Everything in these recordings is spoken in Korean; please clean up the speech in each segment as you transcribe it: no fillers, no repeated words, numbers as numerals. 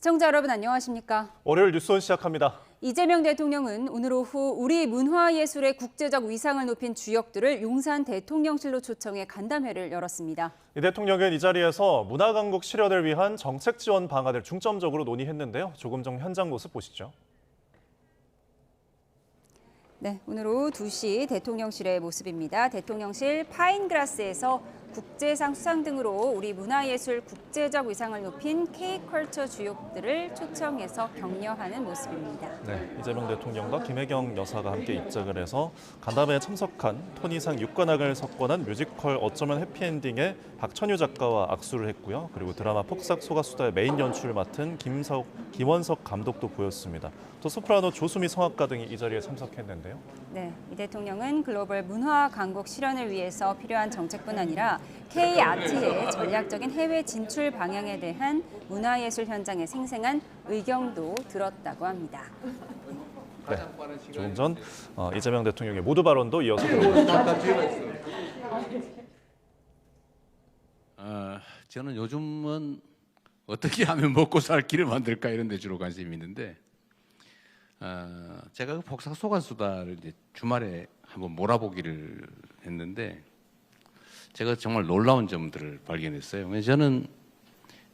시청자 여러분 안녕하십니까? 월요일 뉴스온 시작합니다. 이재명 대통령은 오늘 오후 우리 문화예술의 국제적 위상을 높인 주역들을 용산 대통령실로 초청해 간담회를 열었습니다. 이 대통령은 이 자리에서 문화강국 실현을 위한 정책 지원 방안을 중점적으로 논의했는데요. 조금 전 현장 모습 보시죠. 네, 오늘 오후 2시 대통령실의 모습입니다. 대통령실 파인그라스에서 국제상 수상 등으로 우리 문화예술 국제적 위상을 높인 K컬처 주역들을 초청해서 격려하는 모습입니다. 네, 이재명 대통령과 김혜경 여사가 함께 입장을 해서 간담회에 참석한 토니상 육관왕을 석권한 뮤지컬 어쩌면 해피엔딩의 박천유 작가와 악수를 했고요. 그리고 드라마 폭삭 소가수다의 메인 연출을 맡은 김원석 감독도 보였습니다. 또 소프라노 조수미 성악가 등이 이 자리에 참석했는데요. 네, 이 대통령은 글로벌 문화 강국 실현을 위해서 필요한 정책뿐 아니라 K-아트의 전략적인 해외 진출 방향에 대한 문화예술 현장의 생생한 의견도 들었다고 합니다. 네, 조금 전 이재명 대통령의 모두 발언도 이어서 들어보겠습니다. 저는 요즘은 어떻게 하면 먹고 살 길을 만들까 이런 데 주로 관심이 있는데 제가 그 폭삭 소가수다를 이제 주말에 한번 몰아보기를 했는데 제가 정말 놀라운 점들을 발견했어요. 왜냐하면 저는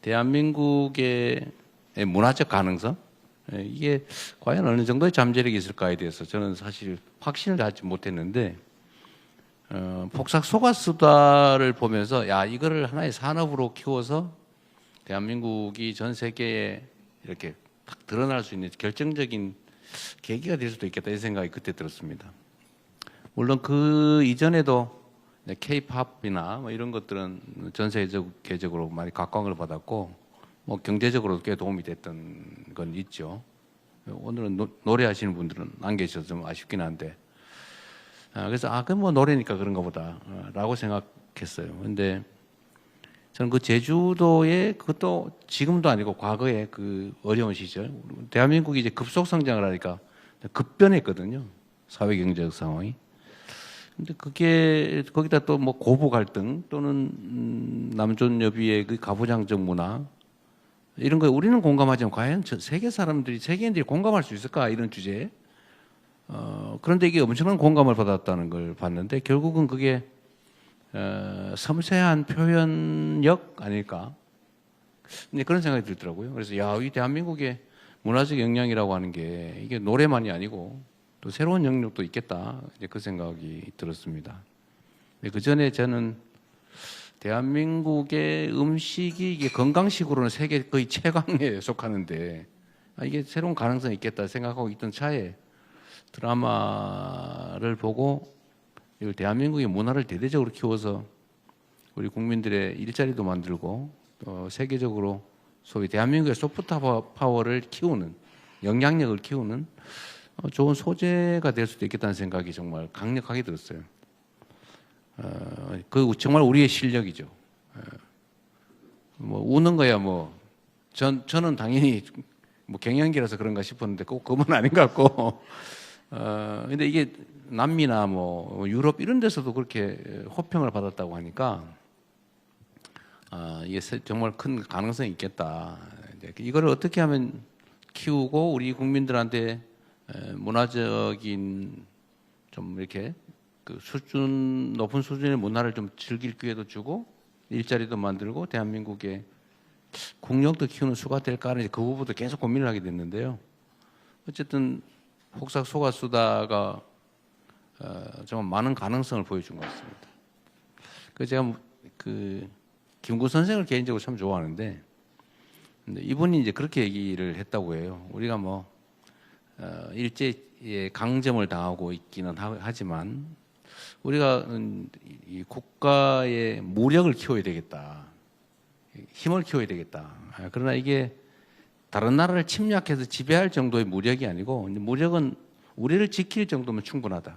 대한민국의 문화적 가능성 이게 과연 어느 정도의 잠재력이 있을까에 대해서 저는 사실 확신을 하지 못했는데 폭삭 소가수다를 보면서 야 이거를 하나의 산업으로 키워서 대한민국이 전 세계에 이렇게 딱 드러날 수 있는 결정적인 계기가 될 수도 있겠다 이 생각이 그때 들었습니다. 물론 그 이전에도 K-팝이나 뭐 이런 것들은 전 세계적으로 많이 각광을 받았고 뭐 경제적으로도 꽤 도움이 됐던 건 있죠. 오늘은 노래하시는 분들은 안 계셔서 좀 아쉽긴 한데 그래서 그럼 뭐 노래니까 그런가 보다라고 생각했어요. 근데 저는 그 제주도에 그것도 지금도 아니고 과거에 그 어려운 시절 대한민국이 이제 급속 성장을 하니까 급변했거든요. 사회 경제적 상황이. 근데 그게 거기다 또 뭐 고부 갈등 또는 남존 여비의 그 가부장적 문화 이런 거에 우리는 공감하지만 과연 세계인들이 공감할 수 있을까 이런 주제에 그런데 이게 엄청난 공감을 받았다는 걸 봤는데 결국은 그게 섬세한 표현력 아닐까? 근데 그런 생각이 들더라고요. 그래서 이 대한민국의 문화적 역량이라고 하는 게 이게 노래만이 아니고 또 새로운 영역도 있겠다. 이제 그 생각이 들었습니다. 그 전에 저는 대한민국의 음식이 이게 건강식으로는 세계 거의 최강에 속하는데 이게 새로운 가능성이 있겠다 생각하고 있던 차에 드라마를 보고 대한민국의 문화를 대대적으로 키워서 우리 국민들의 일자리도 만들고 또 세계적으로 소위 대한민국의 소프트 파워를 키우는 영향력을 키우는 좋은 소재가 될 수도 있겠다는 생각이 정말 강력하게 들었어요. 그 정말 우리의 실력이죠. 뭐 우는 거야 뭐 저는 당연히 뭐 갱년기라서 그런가 싶었는데 꼭 그건 아닌 것 같고 근데 이게 남미나 뭐 유럽 이런 데서도 그렇게 호평을 받았다고 하니까 이게 정말 큰 가능성이 있겠다. 이거를 어떻게 하면 키우고 우리 국민들한테 문화적인 좀 이렇게 그 높은 수준의 문화를 좀 즐길 기회도 주고 일자리도 만들고 대한민국의 국력도 키우는 수가 될까 하는 그 부분도 계속 고민을 하게 됐는데요. 어쨌든 폭삭 소가수다가 정말 많은 가능성을 보여준 것 같습니다. 제가 그 김구 선생을 개인적으로 참 좋아하는데 근데 이분이 이제 그렇게 얘기를 했다고 해요. 우리가 뭐 일제에 강점을 당하고 있기는 하지만 우리가 이 국가의 무력을 키워야 되겠다. 힘을 키워야 되겠다. 그러나 이게 다른 나라를 침략해서 지배할 정도의 무력이 아니고 무력은 우리를 지킬 정도면 충분하다.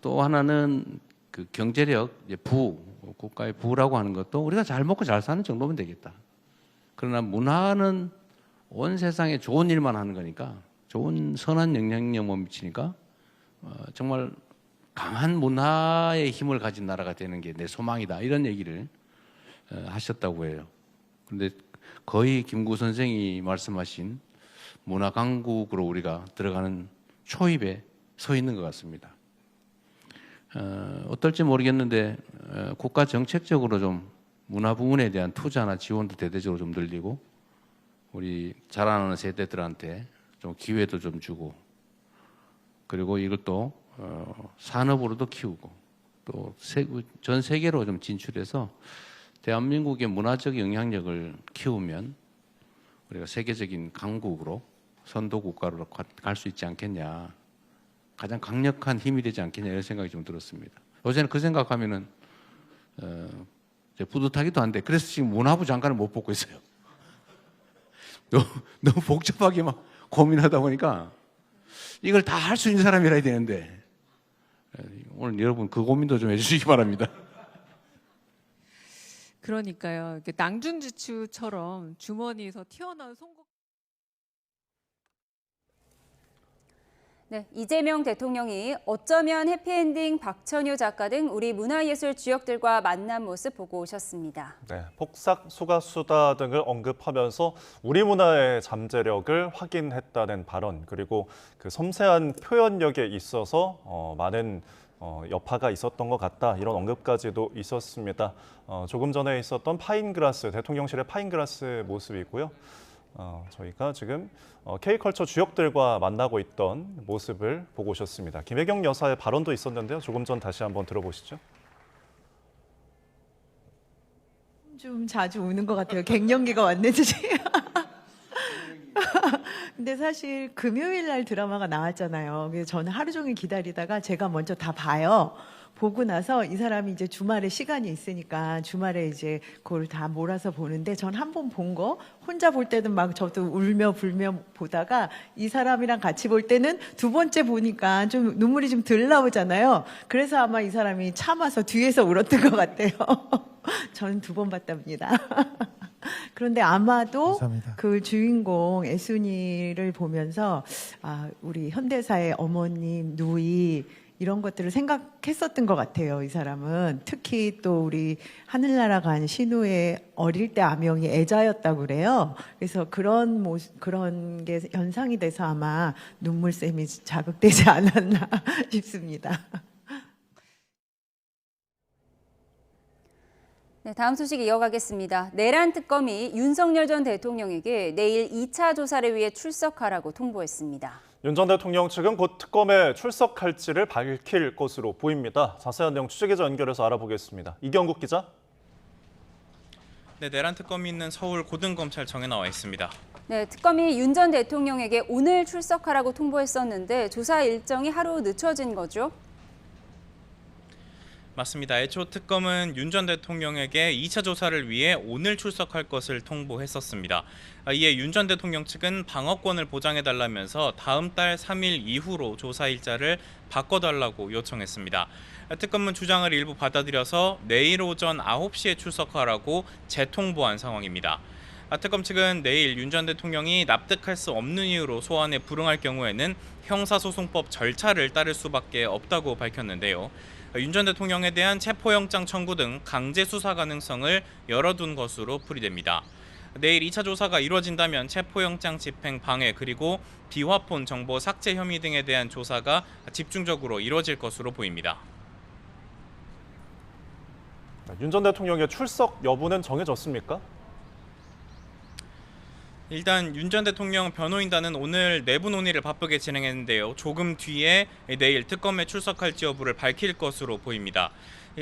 또 하나는 그 경제력, 국가의 부라고 하는 것도 우리가 잘 먹고 잘 사는 정도면 되겠다. 그러나 문화는 온 세상에 좋은 일만 하는 거니까 좋은 선한 영향력만 미치니까 정말 강한 문화의 힘을 가진 나라가 되는 게 내 소망이다. 이런 얘기를 하셨다고 해요. 그런데 거의 김구 선생이 말씀하신 문화 강국으로 우리가 들어가는 초입에 서 있는 것 같습니다. 어떨지 모르겠는데 국가 정책적으로 좀 문화 부문에 대한 투자나 지원도 대대적으로 좀 늘리고 우리 자라나는 세대들한테 좀 기회도 좀 주고 그리고 이것도 산업으로도 키우고 또 전 세계로 좀 진출해서 대한민국의 문화적 영향력을 키우면 우리가 세계적인 강국으로 선도 국가로 갈 수 있지 않겠냐. 가장 강력한 힘이 되지 않겠냐 이런 생각이 좀 들었습니다. 요새는 그 생각하면은 뿌듯하기도 한데 그래서 지금 문화부 장관을 못 뽑고 있어요. 너무 복잡하게 막 고민하다 보니까 이걸 다 할 수 있는 사람이라 해야 되는데 오늘 여러분 그 고민도 좀 해주시기 바랍니다. 그러니까요. 낭중지추처럼 주머니에서 튀어나온 송곳. 네, 이재명 대통령이 어쩌면 해피엔딩 박천유 작가 등 우리 문화예술 주역들과 만난 모습 보고 오셨습니다. 네, 폭삭 소가수다 등을 언급하면서 우리 문화의 잠재력을 확인했다는 발언, 그리고 그 섬세한 표현력에 있어서 많은 여파가 있었던 것 같다, 이런 언급까지도 있었습니다. 조금 전에 있었던 파인그라스, 대통령실의 파인그라스 모습이고요. 저희가 지금 K컬처 주역들과 만나고 있던 모습을 보고 오셨습니다. 김혜경 여사의 발언도 있었는데요. 조금 전 다시 한번 들어보시죠. 좀 자주 우는 것 같아요. 갱년기가 왔는지. 근데 사실 금요일 날 드라마가 나왔잖아요. 그래서 저는 하루 종일 기다리다가 제가 먼저 다 봐요. 보고 나서 이 사람이 이제 주말에 시간이 있으니까 주말에 이제 그걸 다 몰아서 보는데 전 한 번 본 거 혼자 볼 때는 막 저도 울며 불며 보다가 이 사람이랑 같이 볼 때는 두 번째 보니까 좀 눈물이 좀 덜 나오잖아요. 그래서 아마 이 사람이 참아서 뒤에서 울었던 것 같아요. 저는 두 번 봤답니다. 그런데 아마도 감사합니다. 그 주인공 애순이를 보면서 우리 현대사의 어머님, 누이 이런 것들을 생각했었던 것 같아요. 이 사람은 특히 또 우리 하늘나라 간 신우의 어릴 때 아명이 애자였다고 그래요. 그래서 그런 게 연상이 돼서 아마 눈물샘이 자극되지 않았나 싶습니다. 네, 다음 소식 이어가겠습니다. 내란 특검이 윤석열 전 대통령에게 내일 2차 조사를 위해 출석하라고 통보했습니다. 윤 전 대통령 측은 곧 특검에 출석할지를 밝힐 것으로 보입니다. 자세한 내용 취재기자 연결해서 알아보겠습니다. 이경국 기자. 네, 내란 특검이 있는 서울 고등검찰청에 나와 있습니다. 네, 특검이 윤 전 대통령에게 오늘 출석하라고 통보했었는데 조사 일정이 하루 늦춰진 거죠? 맞습니다. 애초 특검은 윤 전 대통령에게 2차 조사를 위해 오늘 출석할 것을 통보했었습니다. 이에 윤 전 대통령 측은 방어권을 보장해달라면서 다음 달 3일 이후로 조사 일자를 바꿔달라고 요청했습니다. 특검은 주장을 일부 받아들여서 내일 오전 9시에 출석하라고 재통보한 상황입니다. 특검 측은 내일 윤 전 대통령이 납득할 수 없는 이유로 소환에 불응할 경우에는 형사소송법 절차를 따를 수밖에 없다고 밝혔는데요. 윤 전 대통령에 대한 체포영장 청구 등 강제 수사 가능성을 열어둔 것으로 풀이됩니다. 내일 2차 조사가 이루어진다면 체포영장 집행 방해 그리고 비화폰 정보 삭제 혐의 등에 대한 조사가 집중적으로 이루어질 것으로 보입니다. 윤 전 대통령의 출석 여부는 정해졌습니까? 일단 윤 전 대통령 변호인단은 오늘 내부 논의를 바쁘게 진행했는데요. 조금 뒤에 내일 특검에 출석할지 여부를 밝힐 것으로 보입니다.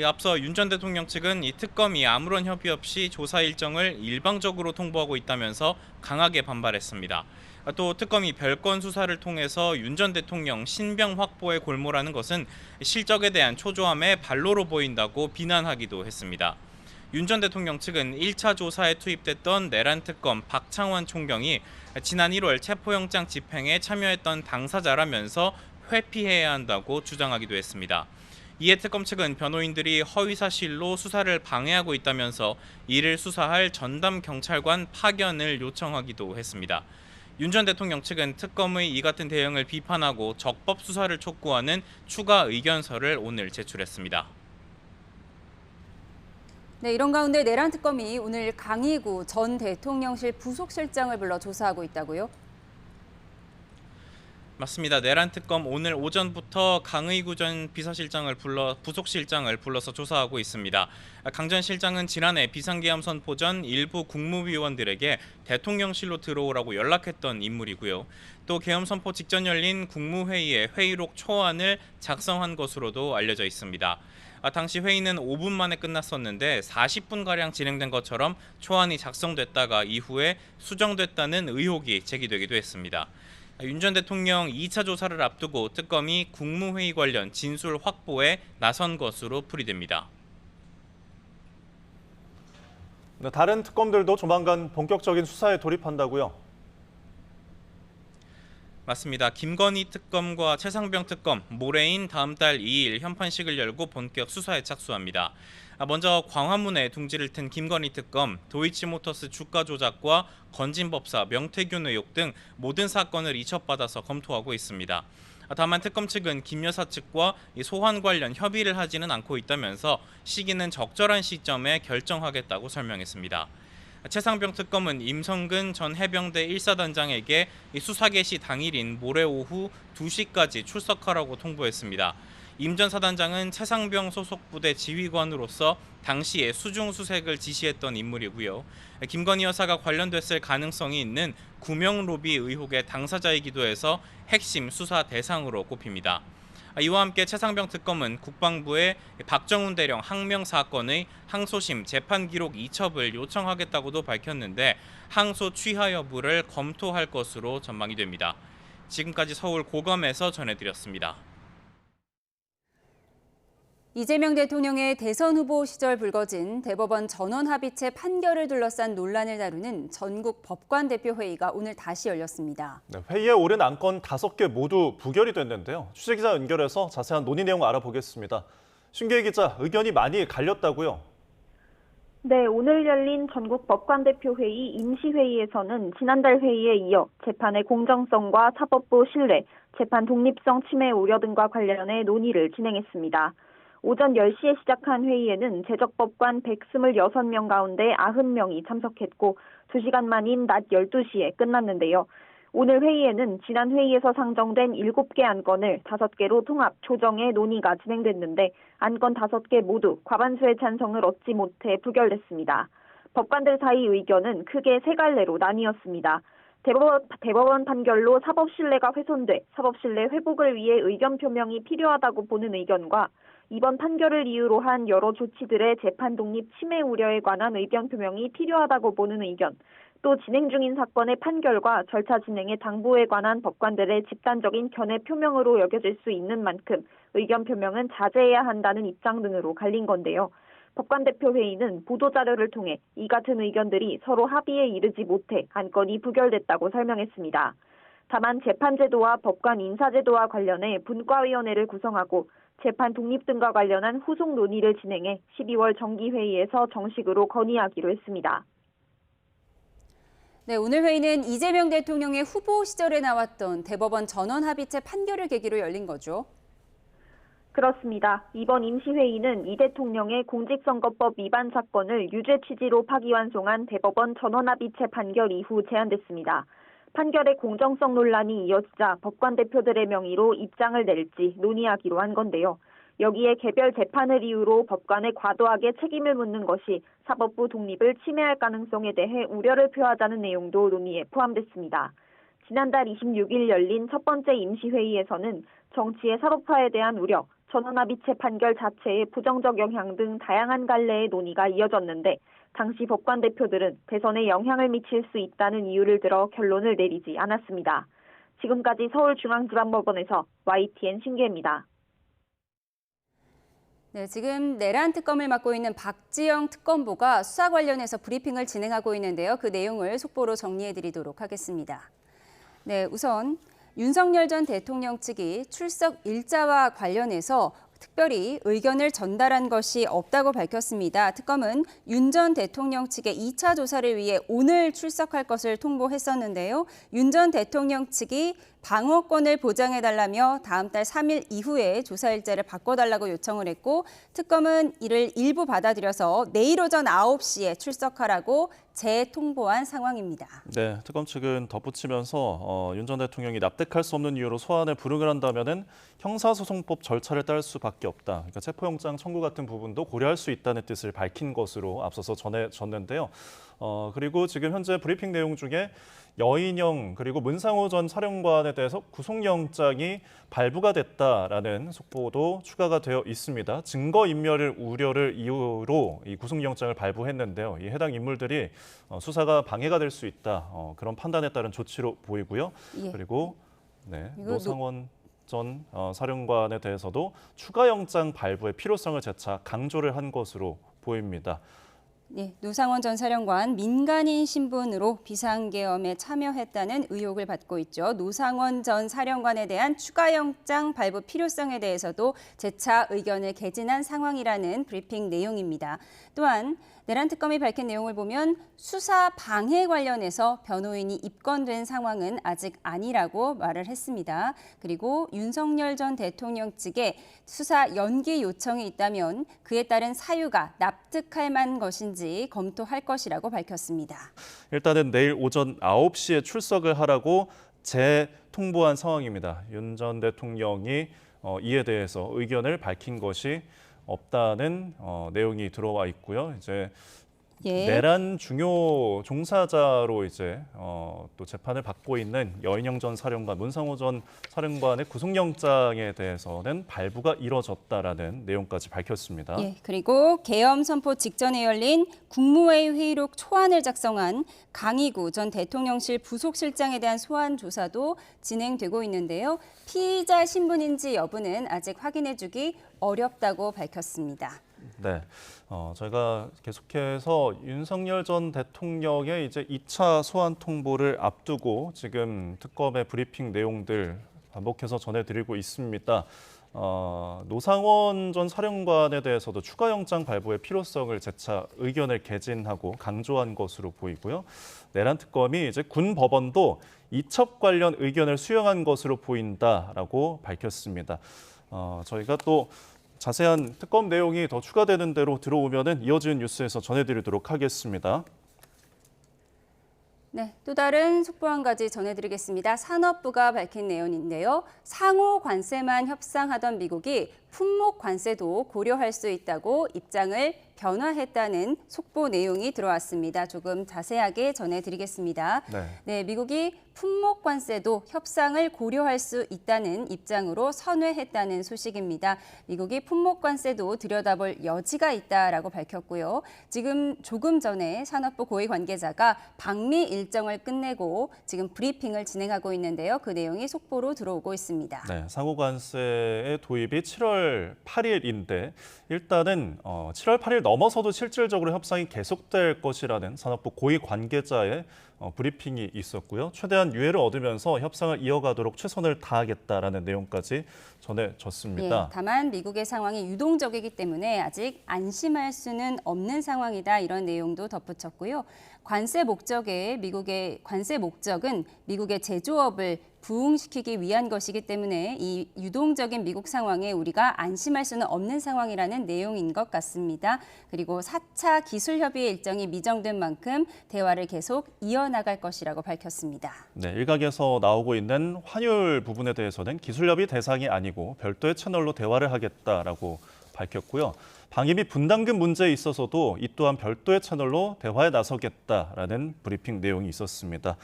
앞서 윤 전 대통령 측은 이 특검이 아무런 협의 없이 조사 일정을 일방적으로 통보하고 있다면서 강하게 반발했습니다. 또 특검이 별건 수사를 통해서 윤 전 대통령 신병 확보에 골몰하는 것은 실적에 대한 초조함의 발로로 보인다고 비난하기도 했습니다. 윤 전 대통령 측은 1차 조사에 투입됐던 내란 특검 박창원 총경이 지난 1월 체포영장 집행에 참여했던 당사자라면서 회피해야 한다고 주장하기도 했습니다. 이에 특검 측은 변호인들이 허위사실로 수사를 방해하고 있다면서 이를 수사할 전담 경찰관 파견을 요청하기도 했습니다. 윤 전 대통령 측은 특검의 이 같은 대응을 비판하고 적법 수사를 촉구하는 추가 의견서를 오늘 제출했습니다. 네, 이런 가운데 내란 특검이 오늘 강희구 전 대통령실 부속실장을 불러 조사하고 있다고요? 맞습니다. 내란 특검 오늘 오전부터 강의구 전 부속실장을 불러서 조사하고 있습니다. 강 전 실장은 지난해 비상계엄 선포 전 일부 국무위원들에게 대통령실로 들어오라고 연락했던 인물이고요. 또 계엄 선포 직전 열린 국무회의에 회의록 초안을 작성한 것으로도 알려져 있습니다. 당시 회의는 5분 만에 끝났었는데 40분가량 진행된 것처럼 초안이 작성됐다가 이후에 수정됐다는 의혹이 제기되기도 했습니다. 윤 전 대통령 2차 조사를 앞두고 특검이 국무회의 관련 진술 확보에 나선 것으로 풀이됩니다. 네, 다른 특검들도 조만간 본격적인 수사에 돌입한다고요? 맞습니다. 김건희 특검과 최상병 특검 모레인 다음 달 2일 현판식을 열고 본격 수사에 착수합니다. 먼저 광화문에 둥지를 튼 김건희 특검, 도이치모터스 주가 조작과 건진법사, 명태균 의혹 등 모든 사건을 이첩받아서 검토하고 있습니다. 다만 특검 측은 김 여사 측과 소환 관련 협의를 하지는 않고 있다면서 시기는 적절한 시점에 결정하겠다고 설명했습니다. 최상병 특검은 임성근 전 해병대 1사단장에게 수사 개시 당일인 모레 오후 2시까지 출석하라고 통보했습니다. 임 전 사단장은 최상병 소속 부대 지휘관으로서 당시에 수중수색을 지시했던 인물이고요. 김건희 여사가 관련됐을 가능성이 있는 구명 로비 의혹의 당사자이기도 해서 핵심 수사 대상으로 꼽힙니다. 이와 함께 최상병 특검은 국방부에 박정훈 대령 항명 사건의 항소심 재판 기록 이첩을 요청하겠다고도 밝혔는데 항소 취하 여부를 검토할 것으로 전망이 됩니다. 지금까지 서울 고검에서 전해드렸습니다. 이재명 대통령의 대선 후보 시절 불거진 대법원 전원합의체 판결을 둘러싼 논란을 다루는 전국 법관대표회의가 오늘 다시 열렸습니다. 네, 회의에 오른 안건 5개 모두 부결이 됐는데요. 취재기자 연결해서 자세한 논의 내용 알아보겠습니다. 신기혜 기자, 의견이 많이 갈렸다고요? 네, 오늘 열린 전국 법관대표회의 임시회의에서는 지난달 회의에 이어 재판의 공정성과 사법부 신뢰, 재판 독립성 침해 우려 등과 관련해 논의를 진행했습니다. 오전 10시에 시작한 회의에는 재적법관 126명 가운데 90명이 참석했고 2시간 만인 낮 12시에 끝났는데요. 오늘 회의에는 지난 회의에서 상정된 7개 안건을 5개로 통합 조정해 논의가 진행됐는데 안건 5개 모두 과반수의 찬성을 얻지 못해 부결됐습니다. 법관들 사이 의견은 크게 3갈래로 나뉘었습니다. 대법원 판결로 사법신뢰가 훼손돼 사법신뢰 회복을 위해 의견 표명이 필요하다고 보는 의견과 이번 판결을 이유로 한 여러 조치들의 재판 독립 침해 우려에 관한 의견 표명이 필요하다고 보는 의견, 또 진행 중인 사건의 판결과 절차 진행의 당부에 관한 법관들의 집단적인 견해 표명으로 여겨질 수 있는 만큼 의견 표명은 자제해야 한다는 입장 등으로 갈린 건데요. 법관대표회의는 보도자료를 통해 이 같은 의견들이 서로 합의에 이르지 못해 안건이 부결됐다고 설명했습니다. 다만 재판제도와 법관 인사제도와 관련해 분과위원회를 구성하고 재판 독립 등과 관련한 후속 논의를 진행해 12월 정기회의에서 정식으로 건의하기로 했습니다. 네, 오늘 회의는 이재명 대통령의 후보 시절에 나왔던 대법원 전원합의체 판결을 계기로 열린 거죠. 그렇습니다. 이번 임시회의는 이 대통령의 공직선거법 위반 사건을 유죄 취지로 파기환송한 대법원 전원합의체 판결 이후 제안됐습니다. 판결의 공정성 논란이 이어지자 법관 대표들의 명의로 입장을 낼지 논의하기로 한 건데요. 여기에 개별 재판을 이유로 법관에 과도하게 책임을 묻는 것이 사법부 독립을 침해할 가능성에 대해 우려를 표하자는 내용도 논의에 포함됐습니다. 지난달 26일 열린 첫 번째 임시회의에서는 정치의 사법화에 대한 우려, 전원합의체 판결 자체의 부정적 영향 등 다양한 갈래의 논의가 이어졌는데 당시 법관 대표들은 대선에 영향을 미칠 수 있다는 이유를 들어 결론을 내리지 않았습니다. 지금까지 서울중앙지방법원에서 YTN 신기혜입니다. 네, 지금 내란 특검을 맡고 있는 박지영 특검보가 수사 관련해서 브리핑을 진행하고 있는데요. 그 내용을 속보로 정리해드리도록 하겠습니다. 네, 우선 윤석열 전 대통령 측이 출석 일자와 관련해서 특별히 의견을 전달한 것이 없다고 밝혔습니다. 특검은 윤 전 대통령 측의 2차 조사를 위해 오늘 출석할 것을 통보했었는데요. 윤 전 대통령 측이 방어권을 보장해달라며 다음 달 3일 이후에 조사 일자를 바꿔달라고 요청을 했고 특검은 이를 일부 받아들여서 내일 오전 9시에 출석하라고 재통보한 상황입니다. 네, 특검 측은 덧붙이면서 윤 전 대통령이 납득할 수 없는 이유로 소환에 불응을 한다면은 형사소송법 절차를 따를 수밖에 없다. 그러니까 체포영장 청구 같은 부분도 고려할 수 있다는 뜻을 밝힌 것으로 앞서서 전해졌는데요. 그리고 지금 현재 브리핑 내용 중에 여인영 그리고 문상호 전 사령관에 대해서 구속영장이 발부가 됐다라는 속보도 추가가 되어 있습니다. 증거인멸을 우려를 이유로 이 구속영장을 발부했는데요. 이 해당 인물들이 수사가 방해가 될 수 있다. 그런 판단에 따른 조치로 보이고요. 예. 그리고 노상원 전 사령관에 대해서도 추가 영장 발부의 필요성을 재차 강조를 한 것으로 보입니다. 네, 노상원 전 사령관 민간인 신분으로 비상계엄에 참여했다는 의혹을 받고 있죠. 노상원 전 사령관에 대한 추가 영장 발부 필요성에 대해서도 재차 의견을 개진한 상황이라는 브리핑 내용입니다. 또한 내란 특검이 밝힌 내용을 보면 수사 방해 관련해서 변호인이 입건된 상황은 아직 아니라고 말을 했습니다. 그리고 윤석열 전 대통령 측에 수사 연기 요청이 있다면 그에 따른 사유가 납득할 만한 것인지 검토할 것이라고 밝혔습니다. 일단은 내일 오전 9시에 출석을 하라고 재통보한 상황입니다. 윤 전 대통령이 이에 대해서 의견을 밝힌 것이 없다는 내용이 들어와 있고요. 이제 예. 내란 중요 종사자로 이제 또 재판을 받고 있는 여인영 전 사령관, 문상호 전 사령관의 구속영장에 대해서는 발부가 이뤄졌다라는 내용까지 밝혔습니다. 예, 그리고 계엄 선포 직전에 열린 국무회의 회의록 초안을 작성한 강희구 전 대통령실 부속실장에 대한 소환 조사도 진행되고 있는데요. 피의자 신분인지 여부는 아직 확인해주기 어렵다고 밝혔습니다. 네, 저희가 계속해서 윤석열 전 대통령의 이제 2차 소환 통보를 앞두고 지금 특검의 브리핑 내용들 반복해서 전해드리고 있습니다. 노상원 전 사령관에 대해서도 추가 영장 발부의 필요성을 재차 의견을 개진하고 강조한 것으로 보이고요. 내란 특검이 이제 군 법원도 이첩 관련 의견을 수용한 것으로 보인다라고 밝혔습니다. 저희가 또 자세한 특검 내용이 더 추가되는 대로 들어오면은 이어지는 뉴스에서 전해드리도록 하겠습니다. 네, 또 다른 속보 한 가지 전해드리겠습니다. 산업부가 밝힌 내용인데요. 상호 관세만 협상하던 미국이 품목 관세도 고려할 수 있다고 입장을 변화했다는 속보 내용이 들어왔습니다. 조금 자세하게 전해드리겠습니다. 네, 미국이 품목 관세도 협상을 고려할 수 있다는 입장으로 선회했다는 소식입니다. 미국이 품목 관세도 들여다볼 여지가 있다라고 밝혔고요. 지금 조금 전에 산업부 고위 관계자가 방미 일정을 끝내고 지금 브리핑을 진행하고 있는데요. 그 내용이 속보로 들어오고 있습니다. 네, 상호 관세의 도입이 7월 8일인데 일단은 7월 8일 넘어서도 실질적으로 협상이 계속될 것이라는 산업부 고위 관계자의 브리핑이 있었고요. 최대한 유예를 얻으면서 협상을 이어가도록 최선을 다하겠다라는 내용까지 전해졌습니다. 예, 다만 미국의 상황이 유동적이기 때문에 아직 안심할 수는 없는 상황이다 이런 내용도 덧붙였고요. 관세 목적은 미국의 제조업을 부흥시키기 위한 것이기 때문에 이 유동적인 미국 상황에 우리가 안심할 수는 없는 상황이라는 내용인 것 같습니다. 그리고 4차 기술협의회 일정이 미정된 만큼 대화를 계속 이어나갈 것이라고 밝혔습니다. 네, 일각에서 나오고 있는 환율 부분에 대해서는 기술협의 대상이 아니고 별도의 채널로 대화를 하겠다라고 밝혔고요. 방위비 분담금 문제에 있어서도 이 또한 별도의 채널로 대화에 나서겠다라는 브리핑 내용이 있었습니다.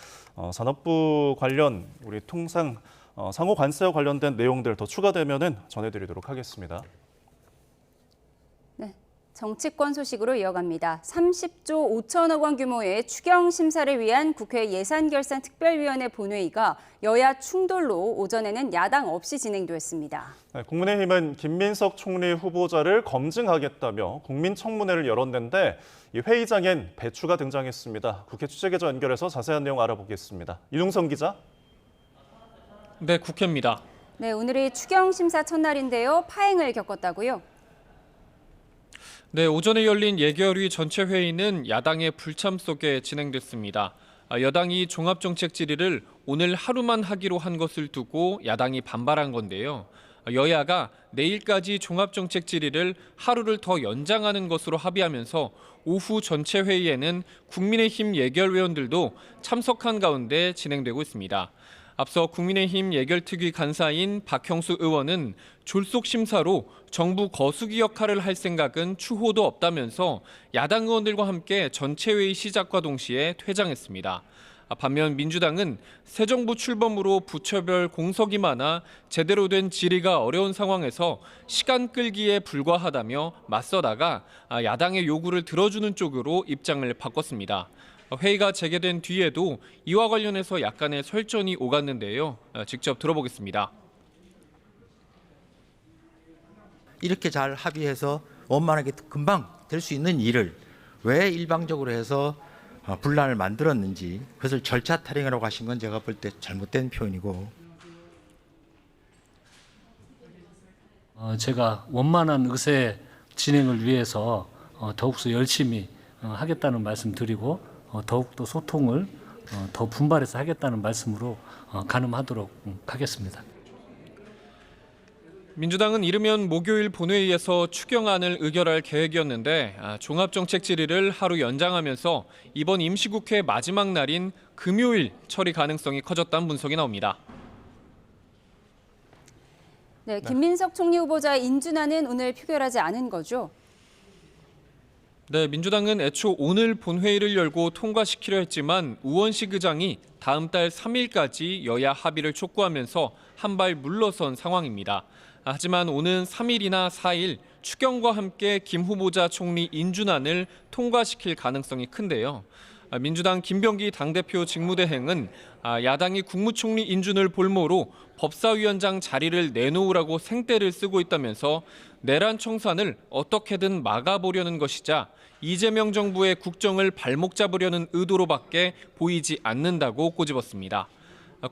산업부 관련 우리 통상 상호 관세와 관련된 내용들 더 추가되면은 전해드리도록 하겠습니다. 네, 정치권 소식으로 이어갑니다. 30조 5천억 원 규모의 추경 심사를 위한 국회 예산결산특별위원회 본회의가 여야 충돌로 오전에는 야당 없이 진행됐습니다. 네, 국민의힘은 김민석 총리 후보자를 검증하겠다며 국민청문회를 열었는데 이 회의장엔 배추가 등장했습니다. 국회 취재계좌 연결해서 자세한 내용 알아보겠습니다. 윤웅선 기자. 네, 국회입니다. 네, 오늘이 추경 심사 첫날인데요. 파행을 겪었다고요? 네, 오전에 열린 예결위 전체 회의는 야당의 불참 속에 진행됐습니다. 여당이 종합정책 질의를 오늘 하루만 하기로 한 것을 두고 야당이 반발한 건데요. 여야가 내일까지 종합정책 질의를 하루를 더 연장하는 것으로 합의하면서 오후 전체 회의에는 국민의힘 예결위원들도 참석한 가운데 진행되고 있습니다. 앞서 국민의힘 예결특위 간사인 박형수 의원은 졸속 심사로 정부 거수기 역할을 할 생각은 추호도 없다면서 야당 의원들과 함께 전체 회의 시작과 동시에 퇴장했습니다. 반면 민주당은 새 정부 출범으로 부처별 공석이 많아 제대로 된 질의가 어려운 상황에서 시간 끌기에 불과하다며 맞서다가 야당의 요구를 들어주는 쪽으로 입장을 바꿨습니다. 회의가 재개된 뒤에도 이와 관련해서 약간의 설전이 오갔는데요. 직접 들어보겠습니다. 이렇게 잘 합의해서 원만하게 금방 될 수 있는 일을 왜 일방적으로 해서 분란을 만들었는지, 그것을 절차 타령이라고 하신 건 제가 볼 때 잘못된 표현이고, 제가 원만한 의회 진행을 위해서 더욱더 열심히 하겠다는 말씀 드리고 더욱더 소통을 더 분발해서 하겠다는 말씀으로 가늠하도록 하겠습니다. 민주당은 이르면 목요일 본회의에서 추경안을 의결할 계획이었는데 종합정책 질의를 하루 연장하면서 이번 임시국회 마지막 날인 금요일 처리 가능성이 커졌다는 분석이 나옵니다. 네, 김민석 총리 후보자 인준안은 오늘 표결하지 않은 거죠? 네, 민주당은 애초 오늘 본회의를 열고 통과시키려 했지만 우원식 의장이 다음 달 3일까지 여야 합의를 촉구하면서 한 발 물러선 상황입니다. 하지만 오는 3일이나 4일 추경과 함께 김 후보자 총리 인준안을 통과시킬 가능성이 큰데요. 민주당 김병기 당대표 직무대행은 야당이 국무총리 인준을 볼모로 법사위원장 자리를 내놓으라고 생떼를 쓰고 있다면서 내란 청산을 어떻게든 막아보려는 것이자 이재명 정부의 국정을 발목 잡으려는 의도로밖에 보이지 않는다고 꼬집었습니다.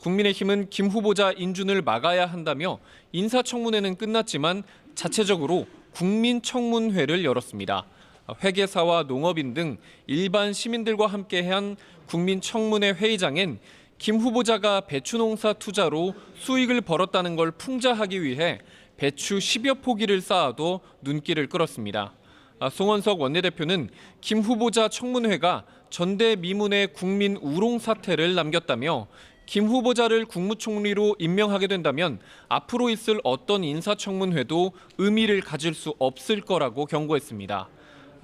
국민의힘은 김 후보자 인준을 막아야 한다며 인사청문회는 끝났지만 자체적으로 국민청문회를 열었습니다. 회계사와 농업인 등 일반 시민들과 함께한 국민청문회 회의장엔 김 후보자가 배추농사 투자로 수익을 벌었다는 걸 풍자하기 위해 배추 10여 포기를 쌓아도 눈길을 끌었습니다. 송원석 원내대표는 김 후보자 청문회가 전대미문의 국민 우롱 사태를 남겼다며 김 후보자를 국무총리로 임명하게 된다면 앞으로 있을 어떤 인사청문회도 의미를 가질 수 없을 거라고 경고했습니다.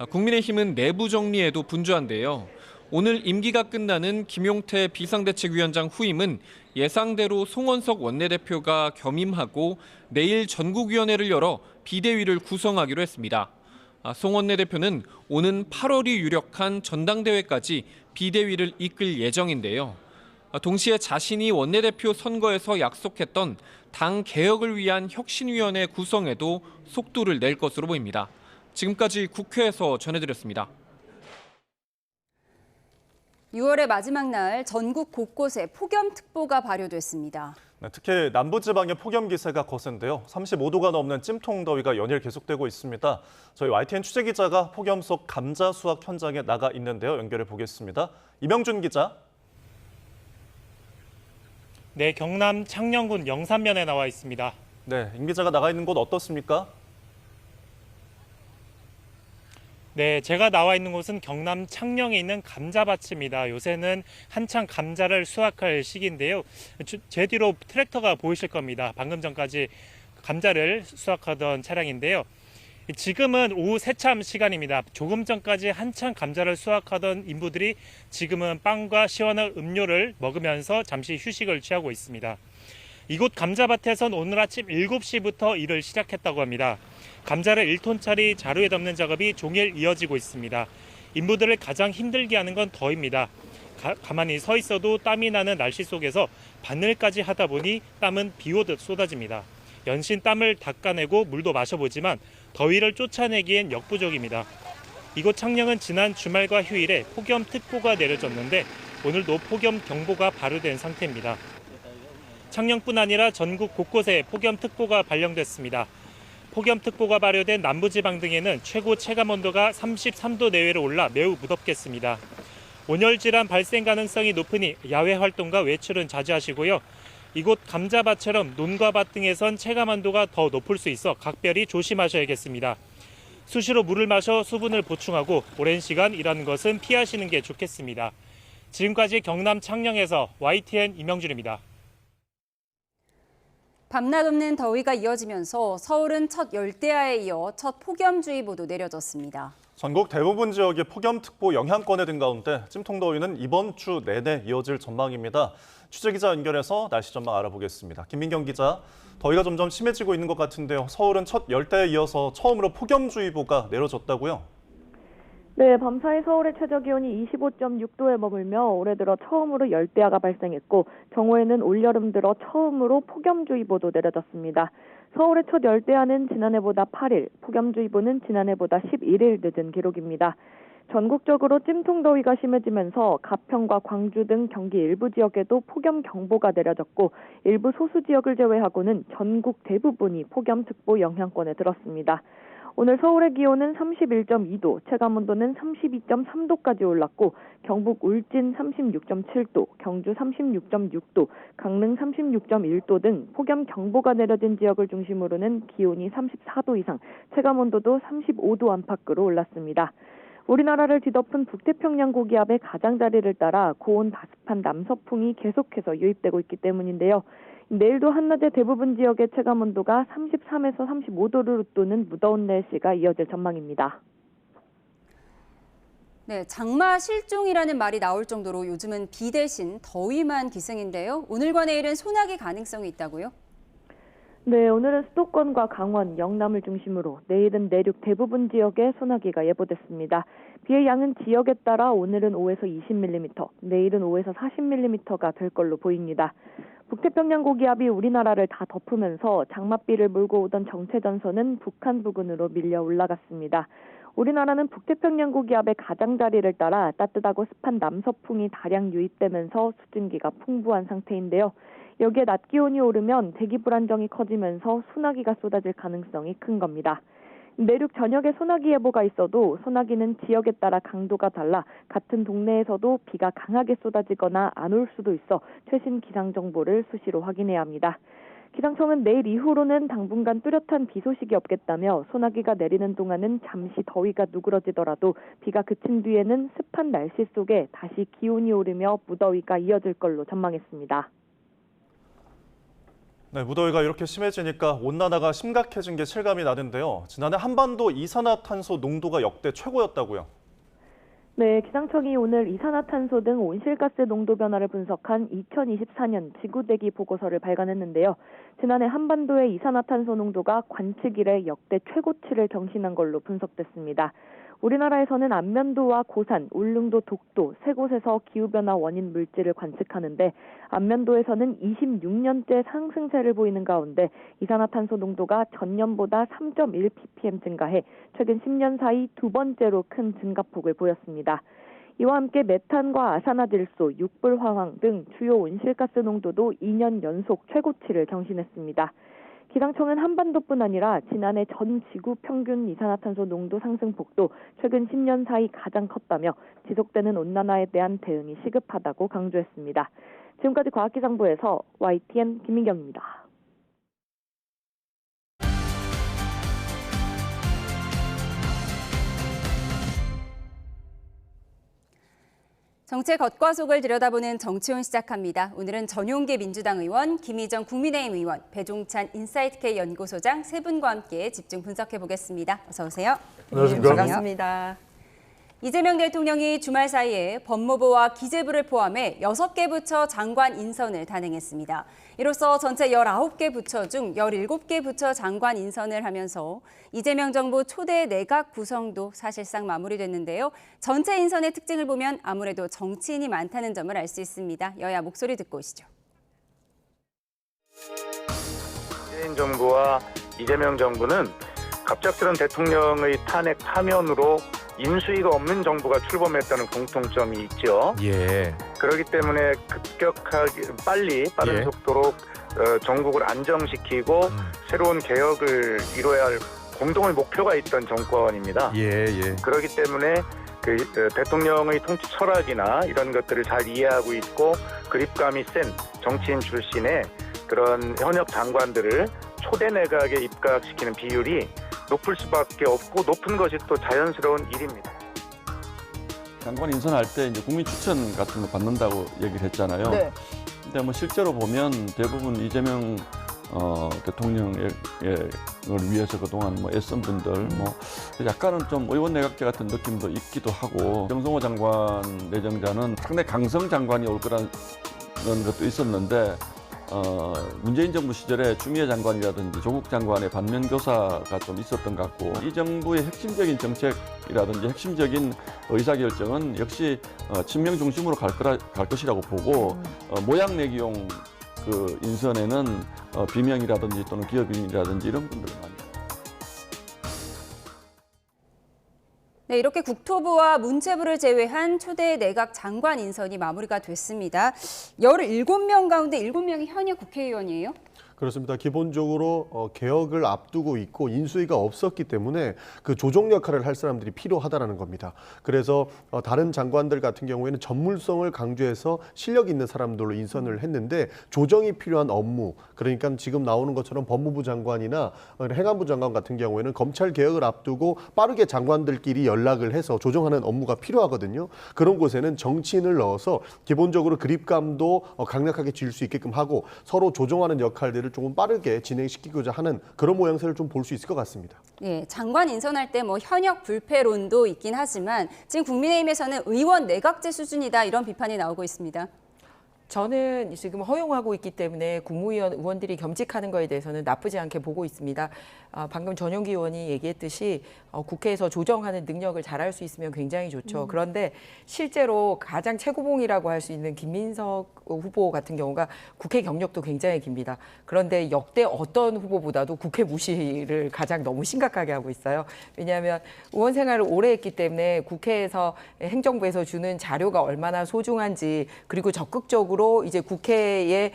국민의힘은 내부 정리에도 분주한데요. 오늘 임기가 끝나는 김용태 비상대책위원장 후임은 예상대로 송원석 원내대표가 겸임하고 내일 전국위원회를 열어 비대위를 구성하기로 했습니다. 송 원내대표는 오는 8월이 유력한 전당대회까지 비대위를 이끌 예정인데요. 동시에 자신이 원내대표 선거에서 약속했던 당 개혁을 위한 혁신위원회 구성에도 속도를 낼 것으로 보입니다. 지금까지 국회에서 전해드렸습니다. 6월의 마지막 날 전국 곳곳에 폭염특보가 발효됐습니다. 네, 특히 남부지방의 폭염 기세가 거센데요. 35도가 넘는 찜통더위가 연일 계속되고 있습니다. 저희 YTN 취재기자가 폭염 속 감자 수확 현장에 나가 있는데요. 연결해 보겠습니다. 이명준 기자. 네, 경남 창녕군 영산면에 나와 있습니다. 네, 임 기자가 나가 있는 곳 어떻습니까? 네, 제가 나와 있는 곳은 경남 창녕에 있는 감자밭입니다. 요새는 한창 감자를 수확할 시기인데요. 제 뒤로 트랙터가 보이실 겁니다. 방금 전까지 감자를 수확하던 차량인데요. 지금은 오후 새참 시간입니다. 조금 전까지 한창 감자를 수확하던 인부들이 지금은 빵과 시원한 음료를 먹으면서 잠시 휴식을 취하고 있습니다. 이곳 감자밭에선 오늘 아침 7시부터 일을 시작했다고 합니다. 감자를 1톤짜리 자루에 담는 작업이 종일 이어지고 있습니다. 인부들을 가장 힘들게 하는 건 더위입니다. 가만히 서 있어도 땀이 나는 날씨 속에서 바늘까지 하다 보니 땀은 비 오듯 쏟아집니다. 연신 땀을 닦아내고 물도 마셔보지만 더위를 쫓아내기엔 역부족입니다. 이곳 창녕은 지난 주말과 휴일에 폭염특보가 내려졌는데 오늘도 폭염 경보가 발효된 상태입니다. 창녕뿐 아니라 전국 곳곳에 폭염특보가 발령됐습니다. 폭염특보가 발효된 남부지방 등에는 최고 체감온도가 33도 내외로 올라 매우 무덥겠습니다. 온열 질환 발생 가능성이 높으니 야외 활동과 외출은 자제하시고요. 이곳 감자밭처럼 논과 밭 등에선 체감온도가 더 높을 수 있어 각별히 조심하셔야겠습니다. 수시로 물을 마셔 수분을 보충하고 오랜 시간 일하는 것은 피하시는 게 좋겠습니다. 지금까지 경남 창녕에서 YTN 임영준입니다. 밤낮 없는 더위가 이어지면서 서울은 첫 열대야에 이어 첫 폭염주의보도 내려졌습니다. 전국 대부분 지역이 폭염특보 영향권에 든 가운데 찜통더위는 이번 주 내내 이어질 전망입니다. 취재기자 연결해서 날씨 전망 알아보겠습니다. 김민경 기자, 더위가 점점 심해지고 있는 것 같은데요. 서울은 첫 열대에 이어서 처음으로 폭염주의보가 내려졌다고요? 네, 밤사이 서울의 최저기온이 25.6도에 머물며 올해 들어 처음으로 열대야가 발생했고 정오에는 올여름 들어 처음으로 폭염주의보도 내려졌습니다. 서울의 첫 열대야는 지난해보다 8일, 폭염주의보는 지난해보다 11일 늦은 기록입니다. 전국적으로 찜통더위가 심해지면서 가평과 광주 등 경기 일부 지역에도 폭염경보가 내려졌고 일부 소수 지역을 제외하고는 전국 대부분이 폭염특보 영향권에 들었습니다. 오늘 서울의 기온은 31.2도, 체감온도는 32.3도까지 올랐고 경북 울진 36.7도, 경주 36.6도, 강릉 36.1도 등 폭염경보가 내려진 지역을 중심으로는 기온이 34도 이상, 체감온도도 35도 안팎으로 올랐습니다. 우리나라를 뒤덮은 북태평양 고기압의 가장자리를 따라 고온 다습한 남서풍이 계속해서 유입되고 있기 때문인데요. 내일도 한낮에 대부분 지역의 체감온도가 33에서 35도를 웃도는 무더운 날씨가 이어질 전망입니다. 네, 장마 실종이라는 말이 나올 정도로 요즘은 비 대신 더위만 기승인데요. 오늘과 내일은 소나기 가능성이 있다고요? 네, 오늘은 수도권과 강원, 영남을 중심으로 내일은 내륙 대부분 지역에 소나기가 예보됐습니다. 비의 양은 지역에 따라 오늘은 5에서 20mm, 내일은 5에서 40mm가 될 걸로 보입니다. 북태평양 고기압이 우리나라를 다 덮으면서 장맛비를 몰고 오던 정체전선은 북한 부근으로 밀려 올라갔습니다. 우리나라는 북태평양 고기압의 가장자리를 따라 따뜻하고 습한 남서풍이 다량 유입되면서 수증기가 풍부한 상태인데요. 여기에 낮 기온이 오르면 대기 불안정이 커지면서 소나기가 쏟아질 가능성이 큰 겁니다. 내륙 전역에 소나기 예보가 있어도 소나기는 지역에 따라 강도가 달라 같은 동네에서도 비가 강하게 쏟아지거나 안 올 수도 있어 최신 기상 정보를 수시로 확인해야 합니다. 기상청은 내일 이후로는 당분간 뚜렷한 비 소식이 없겠다며 소나기가 내리는 동안은 잠시 더위가 누그러지더라도 비가 그친 뒤에는 습한 날씨 속에 다시 기온이 오르며 무더위가 이어질 걸로 전망했습니다. 네, 무더위가 이렇게 심해지니까 온난화가 심각해진 게 실감이 나는데요. 지난해 한반도 이산화탄소 농도가 역대 최고였다고요? 네, 기상청이 오늘 이산화탄소 등 온실가스 농도 변화를 분석한 2024년 지구대기 보고서를 발간했는데요. 지난해 한반도의 이산화탄소 농도가 관측 이래 역대 최고치를 경신한 걸로 분석됐습니다. 우리나라에서는 안면도와 고산, 울릉도, 독도 세 곳에서 기후변화 원인 물질을 관측하는데 안면도에서는 26년째 상승세를 보이는 가운데 이산화탄소 농도가 전년보다 3.1 ppm 증가해 최근 10년 사이 두 번째로 큰 증가폭을 보였습니다. 이와 함께 메탄과 아산화질소, 육불화황 등 주요 온실가스 농도도 2년 연속 최고치를 경신했습니다. 기상청은 한반도뿐 아니라 지난해 전 지구 평균 이산화탄소 농도 상승폭도 최근 10년 사이 가장 컸다며 지속되는 온난화에 대한 대응이 시급하다고 강조했습니다. 지금까지 과학기상부에서 YTN 김민경입니다. 정책 겉과 속을 들여다보는 정치온 시작합니다. 오늘은 전용기 민주당 의원, 김희정 국민의힘 의원, 배종찬 인사이트K 연구소장 세 분과 함께 집중 분석해 보겠습니다. 어서 오세요. 안녕하십니까. 반갑습니다. 이재명 대통령이 주말 사이에 법무부와 기재부를 포함해 6개 부처 장관 인선을 단행했습니다. 이로써 전체 19개 부처 중 17개 부처 장관 인선을 하면서 이재명 정부 초대 내각 구성도 사실상 마무리됐는데요. 전체 인선의 특징을 보면 아무래도 정치인이 많다는 점을 알 수 있습니다. 여야 목소리 듣고 오시죠. 문재인 정부와 이재명 정부는 갑작스런 대통령의 탄핵 파면으로 인수위가 없는 정부가 출범했다는 공통점이 있죠. 예. 그렇기 때문에 급격하게 빠른 예. 속도로 전국을 안정시키고 새로운 개혁을 이뤄야 할 공동의 목표가 있던 정권입니다. 예. 그렇기 때문에 대통령의 통치 철학이나 이런 것들을 잘 이해하고 있고 그립감이 센 정치인 출신의 그런 현역 장관들을 초대 내각에 입각시키는 비율이 높을 수밖에 없고 높은 것이 또 자연스러운 일입니다. 장관 인선할 때 이제 국민 추천 같은 거 받는다고 얘기를 했잖아요. 네. 근데 뭐 실제로 보면 대부분 이재명 대통령을 위해서 그동안 뭐 애쓴 분들 뭐 약간은 좀 의원 내각제 같은 느낌도 있기도 하고 정성호 장관 내정자는 상당히 강성 장관이 올 거라는 것도 있었는데 문재인 정부 시절에 추미애 장관이라든지 조국 장관의 반면교사가 좀 있었던 것 같고 이 정부의 핵심적인 정책이라든지 핵심적인 의사결정은 역시 친명 중심으로 갈 것이라고 보고 모양 내기용 그 인선에는 비명이라든지 또는 기업인이라든지 이런 분들을 많이. 네, 이렇게 국토부와 문체부를 제외한 초대 내각 장관 인선이 마무리가 됐습니다. 17명 가운데 7명이 현역 국회의원이에요? 그렇습니다. 기본적으로 개혁을 앞두고 있고 인수위가 없었기 때문에 그 조정 역할을 할 사람들이 필요하다는 겁니다. 그래서 다른 장관들 같은 경우에는 전문성을 강조해서 실력 있는 사람들로 인선을 했는데 조정이 필요한 업무, 그러니까 지금 나오는 것처럼 법무부 장관이나 행안부 장관 같은 경우에는 검찰 개혁을 앞두고 빠르게 장관들끼리 연락을 해서 조정하는 업무가 필요하거든요. 그런 곳에는 정치인을 넣어서 기본적으로 그립감도 강력하게 지을 수 있게끔 하고 서로 조정하는 역할들을 조금 빠르게 진행시키고자 하는 그런 모양새를 좀 볼 수 있을 것 같습니다. 예, 장관 인선할 때 뭐 현역 불패론도 있긴 하지만 지금 국민의힘에서는 의원 내각제 수준이다 이런 비판이 나오고 있습니다. 저는 지금 허용하고 있기 때문에 국무위원 의원들이 겸직하는 거에 대해서는 나쁘지 않게 보고 있습니다. 방금 전용기 의원이 얘기했듯이 국회에서 조정하는 능력을 잘할 수 있으면 굉장히 좋죠. 그런데 실제로 가장 최고봉이라고 할 수 있는 김민석 후보 같은 경우가 국회 경력도 굉장히 깁니다. 그런데 역대 어떤 후보보다도 국회 무시를 가장 너무 심각하게 하고 있어요. 왜냐하면 의원 생활을 오래 했기 때문에 국회에서 행정부에서 주는 자료가 얼마나 소중한지 그리고 적극적으로 이제 국회의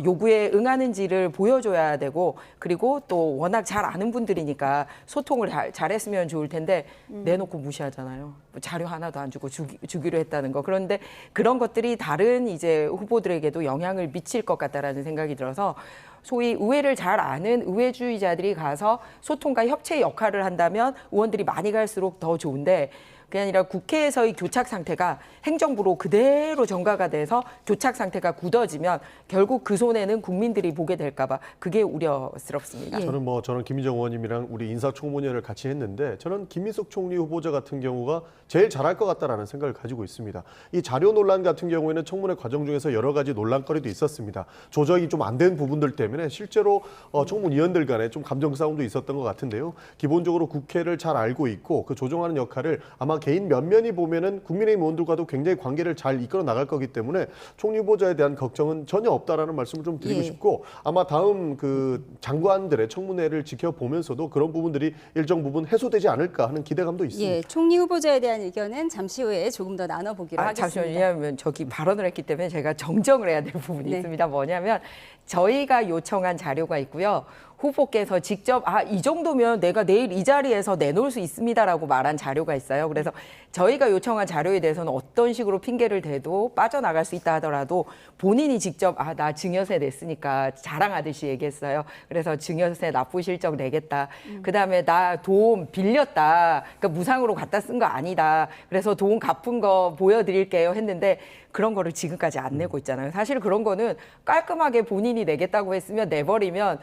요구에 응하는지를 보여줘야 되고 그리고 또 워낙 잘 아는 분들이니까 소통을 잘했으면 좋을 텐데 내놓고 무시하잖아요. 뭐 자료 하나도 안 주고 주기로 했다는 거. 그런데 그런 것들이 다른 이제 후보들에게도 영향을 미칠 것 같다라는 생각이 들어서 소위 의회를 잘 아는 의회주의자들이 가서 소통과 협체 역할을 한다면 의원들이 많이 갈수록 더 좋은데 그게 아니라 국회에서의 교착 상태가 행정부로 그대로 전가가 돼서 교착 상태가 굳어지면 결국 그 손해는 국민들이 보게 될까 봐 그게 우려스럽습니다. 저는 김민정 의원님이랑 우리 인사청문회를 같이 했는데 저는 김민석 총리 후보자 같은 경우가 제일 잘할 것 같다라는 생각을 가지고 있습니다. 이 자료 논란 같은 경우에는 청문회 과정 중에서 여러 가지 논란거리도 있었습니다. 조정이 좀 안 된 부분들 때문에 실제로 청문위원들 간에 좀 감정 싸움도 있었던 것 같은데요. 기본적으로 국회를 잘 알고 있고 그 조정하는 역할을 아마 개인 면면이 보면은 국민의힘 의원들과도 굉장히 관계를 잘 이끌어 나갈 거기 때문에 총리 후보자에 대한 걱정은 전혀 없다라는 말씀을 좀 드리고 싶고 아마 다음 그 장관들의 청문회를 지켜보면서도 그런 부분들이 일정 부분 해소되지 않을까 하는 기대감도 있습니다. 예, 총리 후보자에 대한 의견은 잠시 후에 조금 더 나눠보기로 하겠습니다. 잠시만요. 왜냐하면 저기 발언을 했기 때문에 제가 정정을 해야 될 부분이 있습니다. 뭐냐면 저희가 요청한 자료가 있고요. 후보께서 직접 이 정도면 내가 내일 이 자리에서 내놓을 수 있습니다라고 말한 자료가 있어요. 그래서 저희가 요청한 자료에 대해서는 어떤 식으로 핑계를 대도 빠져나갈 수 있다 하더라도 본인이 직접 나 증여세 냈으니까 자랑하듯이 얘기했어요. 그래서 증여세 납부 실적 내겠다. 그다음에 나 돈 빌렸다. 그러니까 무상으로 갖다 쓴 거 아니다. 그래서 돈 갚은 거 보여드릴게요 했는데 그런 거를 지금까지 안 내고 있잖아요. 사실 그런 거는 깔끔하게 본인이 내겠다고 했으면 내버리면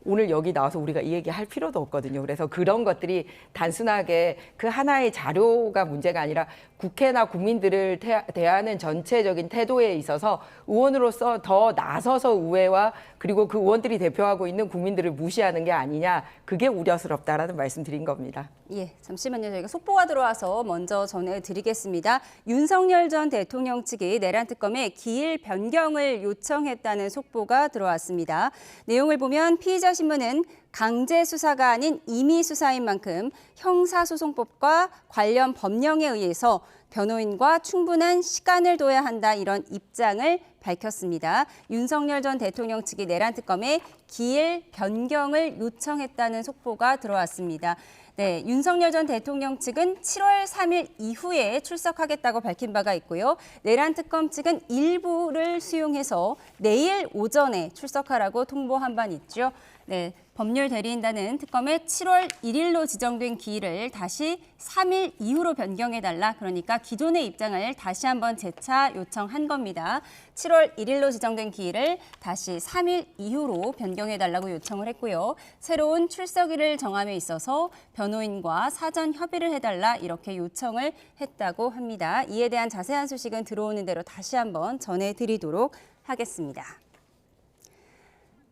오늘 여기 나와서 우리가 이 얘기 할 필요도 없거든요. 그래서 그런 것들이 단순하게 그 하나의 자료가 문제가 아니라 국회나 국민들을 대하는 전체적인 태도에 있어서 의원으로서 더 나서서 의회와 그리고 그 의원들이 대표하고 있는 국민들을 무시하는 게 아니냐. 그게 우려스럽다라는 말씀 드린 겁니다. 예, 잠시만요. 저희가 속보가 들어와서 먼저 전해드리겠습니다. 윤석열 전 대통령 측이 내란 특검에 기일 변경을 요청했다는 속보가 들어왔습니다. 내용을 보면 피의자 한겨레신문은 강제 수사가 아닌 임의 수사인 만큼 형사소송법과 관련 법령에 의해서 변호인과 충분한 시간을 둬야 한다 이런 입장을 밝혔습니다. 윤석열 전 대통령 측이 내란 특검에 기일 변경을 요청했다는 속보가 들어왔습니다. 네, 윤석열 전 대통령 측은 7월 3일 이후에 출석하겠다고 밝힌 바가 있고요. 내란 특검 측은 일부를 수용해서 내일 오전에 출석하라고 통보한 바는 있죠. 네, 법률 대리인단은 특검의 7월 1일로 지정된 기일을 다시 3일 이후로 변경해달라. 그러니까 기존의 입장을 다시 한번 재차 요청한 겁니다. 7월 1일로 지정된 기일을 다시 3일 이후로 변경해달라고 요청을 했고요. 새로운 출석일을 정함에 있어서 변호인과 사전 협의를 해달라 이렇게 요청을 했다고 합니다. 이에 대한 자세한 소식은 들어오는 대로 다시 한번 전해드리도록 하겠습니다.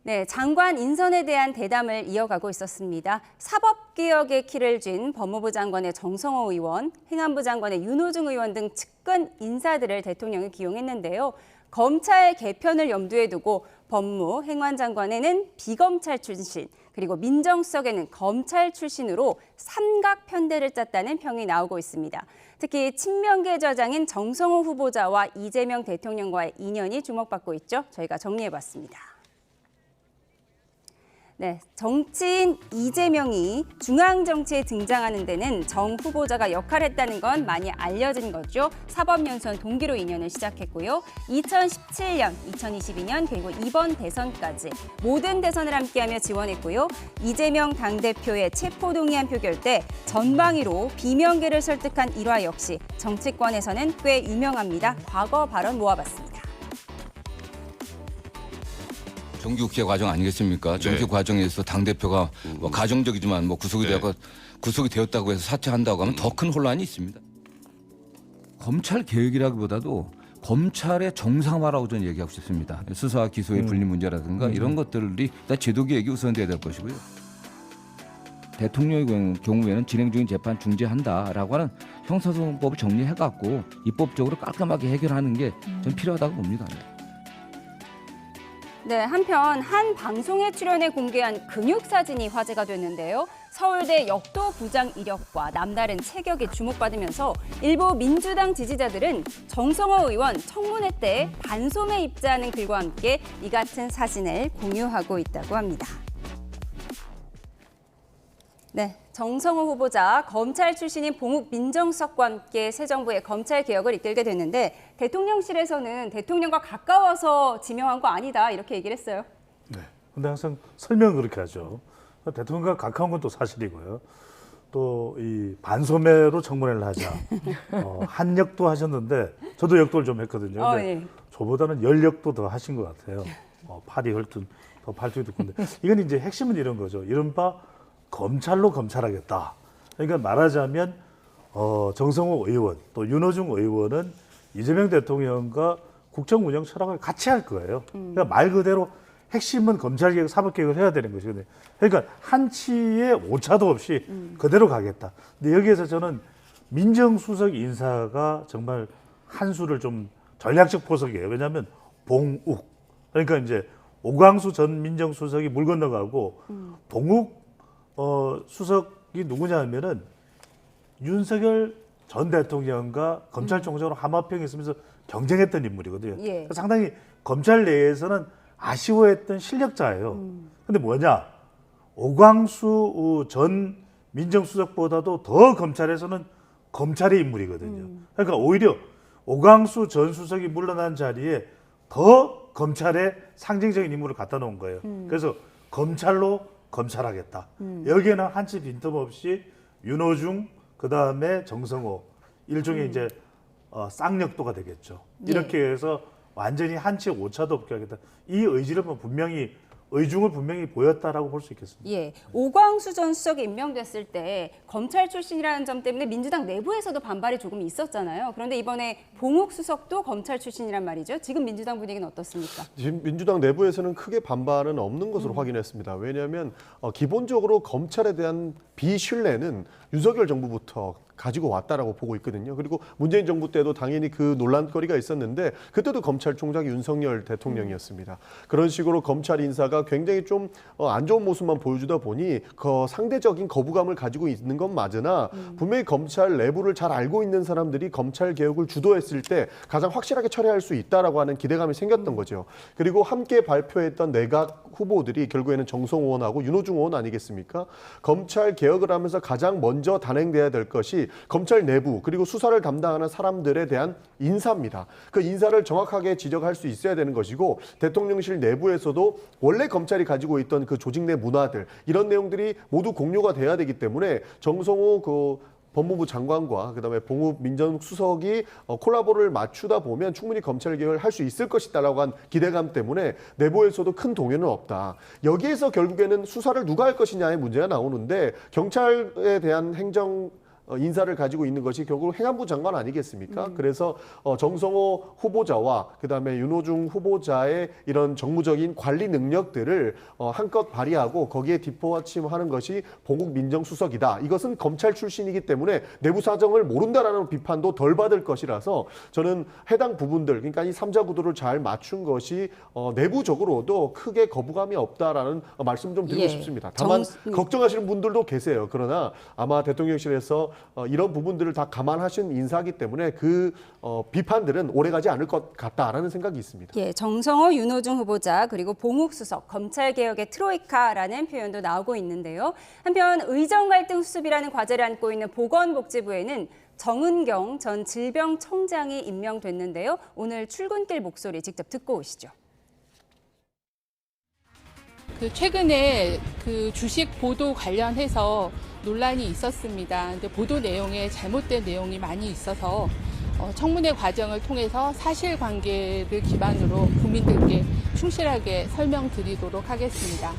네, 장관 인선에 대한 대담을 이어가고 있었습니다. 사법개혁의 키를 쥔 법무부 장관의 정성호 의원, 행안부 장관의 윤호중 의원 등 측근 인사들을 대통령이 기용했는데요. 검찰 개편을 염두에 두고 법무, 행안 장관에는 비검찰 출신, 그리고 민정수석에는 검찰 출신으로 삼각 편대를 짰다는 평이 나오고 있습니다. 특히 친명계 저장인 정성호 후보자와 이재명 대통령과의 인연이 주목받고 있죠. 저희가 정리해봤습니다. 네, 정치인 이재명이 중앙정치에 등장하는 데는 정 후보자가 역할을 했다는 건 많이 알려진 거죠. 사법연수원 동기로 인연을 시작했고요. 2017년, 2022년 그리고 이번 대선까지 모든 대선을 함께하며 지원했고요. 이재명 당대표의 체포동의안 표결 때 전방위로 비명계를 설득한 일화 역시 정치권에서는 꽤 유명합니다. 과거 발언 모아봤습니다. 정규국회 과정 아니겠습니까? 정규 과정에서 당대표가 뭐 가정적이지만 뭐 구속이 되었다고 해서 사퇴한다고 하면 더 큰 혼란이 있습니다. 검찰 개혁이라기보다도 검찰의 정상화라고 저는 얘기하고 싶습니다. 수사와 기소의 분리 문제라든가 이런 것들이 일단 제도 개혁이 우선돼야 될 것이고요. 대통령의 경우에는 진행 중인 재판 중지한다라고 하는 형사소송법을 정리해갖고 입법적으로 깔끔하게 해결하는 게 전 필요하다고 봅니다. 네, 한편 한 방송에 출연해 공개한 근육 사진이 화제가 됐는데요. 서울대 역도 부장 이력과 남다른 체격이 주목받으면서 일부 민주당 지지자들은 정성호 의원 청문회 때 반소매 입자하는 글과 함께 이 같은 사진을 공유하고 있다고 합니다. 네, 정성호 후보자 검찰 출신인 봉욱 민정수석과 함께 새 정부의 검찰 개혁을 이끌게 됐는데 대통령실에서는 대통령과 가까워서 지명한 거 아니다 이렇게 얘기를 했어요. 네, 근데 항상 설명을 그렇게 하죠. 대통령과 가까운 건 또 사실이고요. 또 이 반소매로 청문회를 하자. 한 역도 하셨는데 저도 역도를 좀 했거든요. 근데 저보다는 10역도 더 하신 것 같아요. 팔이 헐든 더 팔뚝이 두꺼운데 이건 이제 핵심은 이런 거죠. 이른바 검찰로 검찰하겠다. 그러니까 말하자면 정성호 의원 또 윤호중 의원은 이재명 대통령과 국정 운영 철학을 같이 할 거예요. 그러니까 말 그대로 핵심은 검찰개혁, 사법개혁을 해야 되는 것이거든요. 그러니까 한치의 오차도 없이 그대로 가겠다. 근데 여기에서 저는 민정수석 인사가 정말 한 수를 좀 전략적 포석이에요. 왜냐하면 봉욱 그러니까 이제 오광수 전 민정수석이 물 건너가고 봉욱 수석이 누구냐 하면은 윤석열 전 대통령과 검찰총장으로 하마평에 있으면서 경쟁했던 인물이거든요. 그러니까 상당히 검찰 내에서는 아쉬워했던 실력자예요. 근데 뭐냐? 오광수 전 민정수석보다도 더 검찰에서는 검찰의 인물이거든요. 그러니까 오히려 오광수 전 수석이 물러난 자리에 더 검찰의 상징적인 인물을 갖다 놓은 거예요. 그래서 검찰로 검찰하겠다. 여기에는 한치 빈틈없이 윤호중, 그 다음에 정성호 일종의 이제 쌍역도가 되겠죠. 이렇게 해서 완전히 한치 오차도 없게 하겠다. 이 의지를 분명히 의중을 분명히 보였다라고 볼 수 있겠습니다. 예, 오광수 전 수석이 임명됐을 때 검찰 출신이라는 점 때문에 민주당 내부에서도 반발이 조금 있었잖아요. 그런데 이번에 봉욱 수석도 검찰 출신이란 말이죠. 지금 민주당 분위기는 어떻습니까? 지금 민주당 내부에서는 크게 반발은 없는 것으로 확인했습니다. 왜냐하면 기본적으로 검찰에 대한 비신뢰는 윤석열 정부부터 가지고 왔다라고 보고 있거든요. 그리고 문재인 정부 때도 당연히 그 논란거리가 있었는데 그때도 검찰총장이 윤석열 대통령이었습니다. 그런 식으로 검찰 인사가 굉장히 좀 안 좋은 모습만 보여주다 보니 그 상대적인 거부감을 가지고 있는 건 맞으나 분명히 검찰 내부를 잘 알고 있는 사람들이 검찰 개혁을 주도했을 때 가장 확실하게 처리할 수 있다라고 하는 기대감이 생겼던 거죠. 그리고 함께 발표했던 내각 후보들이 결국에는 정성호 의원하고 윤호중 의원 아니겠습니까? 검찰 개혁을 하면서 가장 먼저 단행돼야 될 것이 검찰 내부 그리고 수사를 담당하는 사람들에 대한 인사입니다. 그 인사를 정확하게 지적할 수 있어야 되는 것이고 대통령실 내부에서도 원래 검찰이 가지고 있던 그 조직 내 문화들 이런 내용들이 모두 공유가 돼야 되기 때문에 정성호 법무부 장관과 그다음에 봉욱 민정수석이 콜라보를 맞추다 보면 충분히 검찰 개혁을 할 수 있을 것이다라고 한 기대감 때문에 내부에서도 큰 동요는 없다. 여기에서 결국에는 수사를 누가 할 것이냐의 문제가 나오는데 경찰에 대한 행정 인사를 가지고 있는 것이 결국 행안부 장관 아니겠습니까? 그래서 정성호 후보자와 그다음에 윤호중 후보자의 이런 정무적인 관리 능력들을 한껏 발휘하고 거기에 뒷받침하는 것이 봉욱 민정수석이다. 이것은 검찰 출신이기 때문에 내부 사정을 모른다라는 비판도 덜 받을 것이라서 저는 해당 부분들 그러니까 이 3자 구도를 잘 맞춘 것이 내부적으로도 크게 거부감이 없다라는 말씀 좀 드리고 싶습니다. 다만 걱정하시는 분들도 계세요. 그러나 아마 대통령실에서 이런 부분들을 다 감안하신 인사이기 때문에 그 비판들은 오래가지 않을 것 같다라는 생각이 있습니다. 예, 정성호, 윤호중 후보자 그리고 봉욱 수석, 검찰개혁의 트로이카라는 표현도 나오고 있는데요. 한편 의정 갈등 수습이라는 과제를 안고 있는 보건복지부에는 정은경 전 질병청장이 임명됐는데요. 오늘 출근길 목소리 직접 듣고 오시죠. 최근에 주식 보도 관련해서 논란이 있었습니다. 근데 보도 내용에 잘못된 내용이 많이 있어서 청문회 과정을 통해서 사실관계를 기반으로 국민들께 충실하게 설명드리도록 하겠습니다.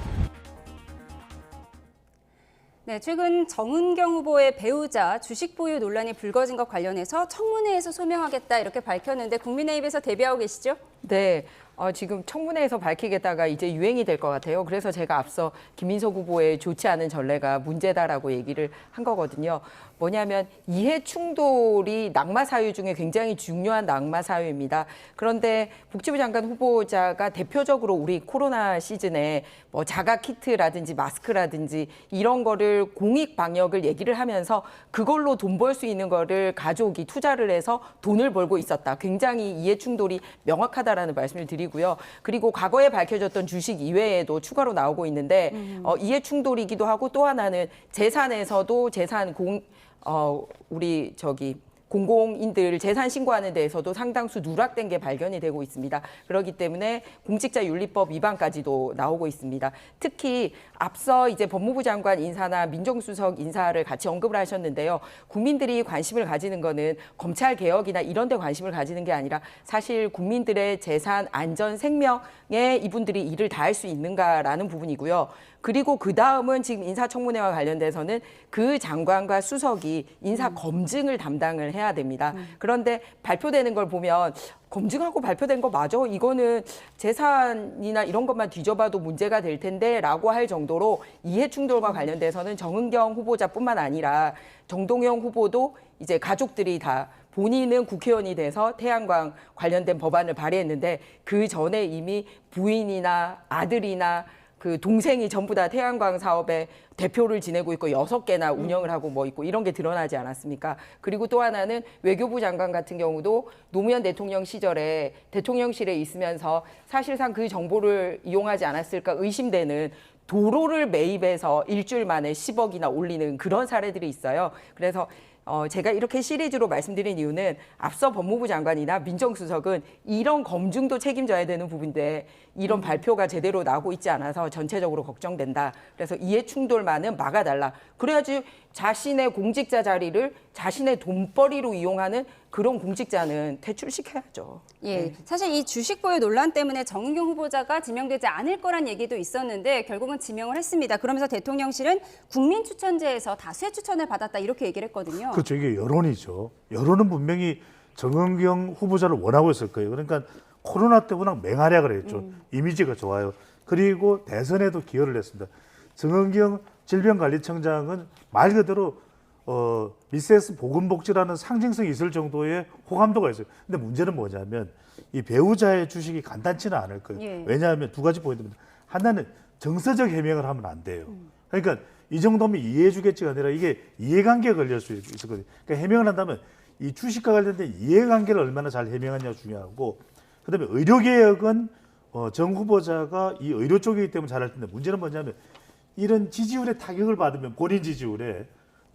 네, 최근 정은경 후보의 배우자 주식 보유 논란이 불거진 것 관련해서 청문회에서 소명하겠다 이렇게 밝혔는데 국민의힘에서 대비하고 계시죠? 네. 지금 청문회에서 밝히겠다가 이제 유행이 될 것 같아요. 그래서 제가 앞서 김민석 후보의 좋지 않은 전례가 문제다라고 얘기를 한 거거든요. 뭐냐면 이해 충돌이 낙마 사유 중에 굉장히 중요한 낙마 사유입니다. 그런데 복지부 장관 후보자가 대표적으로 우리 코로나 시즌에 뭐 자가 키트라든지 마스크라든지 이런 거를 공익 방역을 얘기를 하면서 그걸로 돈 벌 수 있는 거를 가족이 투자를 해서 돈을 벌고 있었다. 굉장히 이해 충돌이 명확하다라는 말씀을 드리고요. 그리고 과거에 밝혀졌던 주식 이외에도 추가로 나오고 있는데 이해 충돌이기도 하고 또 하나는 재산에서도 우리 공공인들 재산 신고하는 데에서도 상당수 누락된 게 발견이 되고 있습니다. 그렇기 때문에 공직자윤리법 위반까지도 나오고 있습니다. 특히 앞서 이제 법무부 장관 인사나 민정수석 인사를 같이 언급을 하셨는데요. 국민들이 관심을 가지는 거는 검찰 개혁이나 이런 데 관심을 가지는 게 아니라 사실 국민들의 재산, 안전, 생명에 이분들이 일을 다할 수 있는가라는 부분이고요. 그리고 그 다음은 지금 인사청문회와 관련돼서는 그 장관과 수석이 인사 검증을 담당을 해야 됩니다. 그런데 발표되는 걸 보면 검증하고 발표된 거 맞아? 이거는 재산이나 이런 것만 뒤져봐도 문제가 될 텐데 라고 할 정도로 이해충돌과 관련돼서는 정은경 후보자뿐만 아니라 정동영 후보도 이제 가족들이 다 본인은 국회의원이 돼서 태양광 관련된 법안을 발의했는데 그 전에 이미 부인이나 아들이나 그 동생이 전부 다 태양광 사업의 대표를 지내고 있고 6개나 운영을 하고 뭐 있고 이런 게 드러나지 않았습니까? 그리고 또 하나는 외교부 장관 같은 경우도 노무현 대통령 시절에 대통령실에 있으면서 사실상 그 정보를 이용하지 않았을까 의심되는 도로를 매입해서 일주일 만에 10억이나 올리는 그런 사례들이 있어요. 그래서 제가 이렇게 시리즈로 말씀드린 이유는 앞서 법무부 장관이나 민정수석은 이런 검증도 책임져야 되는 부분인데 이런 발표가 제대로 나오고 있지 않아서 전체적으로 걱정된다. 그래서 이해 충돌만은 막아달라. 그래야지 자신의 공직자 자리를 자신의 돈벌이로 이용하는 그런 공직자는 퇴출시켜야죠. 예, 네. 사실 이 주식 보유 논란 때문에 정은경 후보자가 지명되지 않을 거란 얘기도 있었는데 결국은 지명을 했습니다. 그러면서 대통령실은 국민 추천제에서 다수의 추천을 받았다 이렇게 얘기를 했거든요. 그렇죠. 이게 여론이죠. 여론은 분명히 정은경 후보자를 원하고 있을 거예요. 그러니까 코로나 때 워낙 맹활약을 했죠. 이미지가 좋아요. 그리고 대선에도 기여를 했습니다. 정은경 질병관리청장은 말 그대로 미세스 보건복지라는 상징성이 있을 정도의 호감도가 있어요. 근데 문제는 뭐냐면 이 배우자의 주식이 간단치는 않을 거예요. 예. 왜냐하면 두 가지 포인트입니다. 하나는 정서적 해명을 하면 안 돼요. 그러니까 이 정도면 이해해 주겠지가 아니라 이게 이해관계가 걸릴 수 있거든요. 그러니까 해명을 한다면 이 주식과 관련된 이해관계를 얼마나 잘 해명하냐가 중요하고, 그다음에 의료개혁은 정 후보자가 이 의료 쪽이기 때문에 잘할 텐데, 문제는 뭐냐면 이런 지지율에 타격을 받으면 본인 지지율에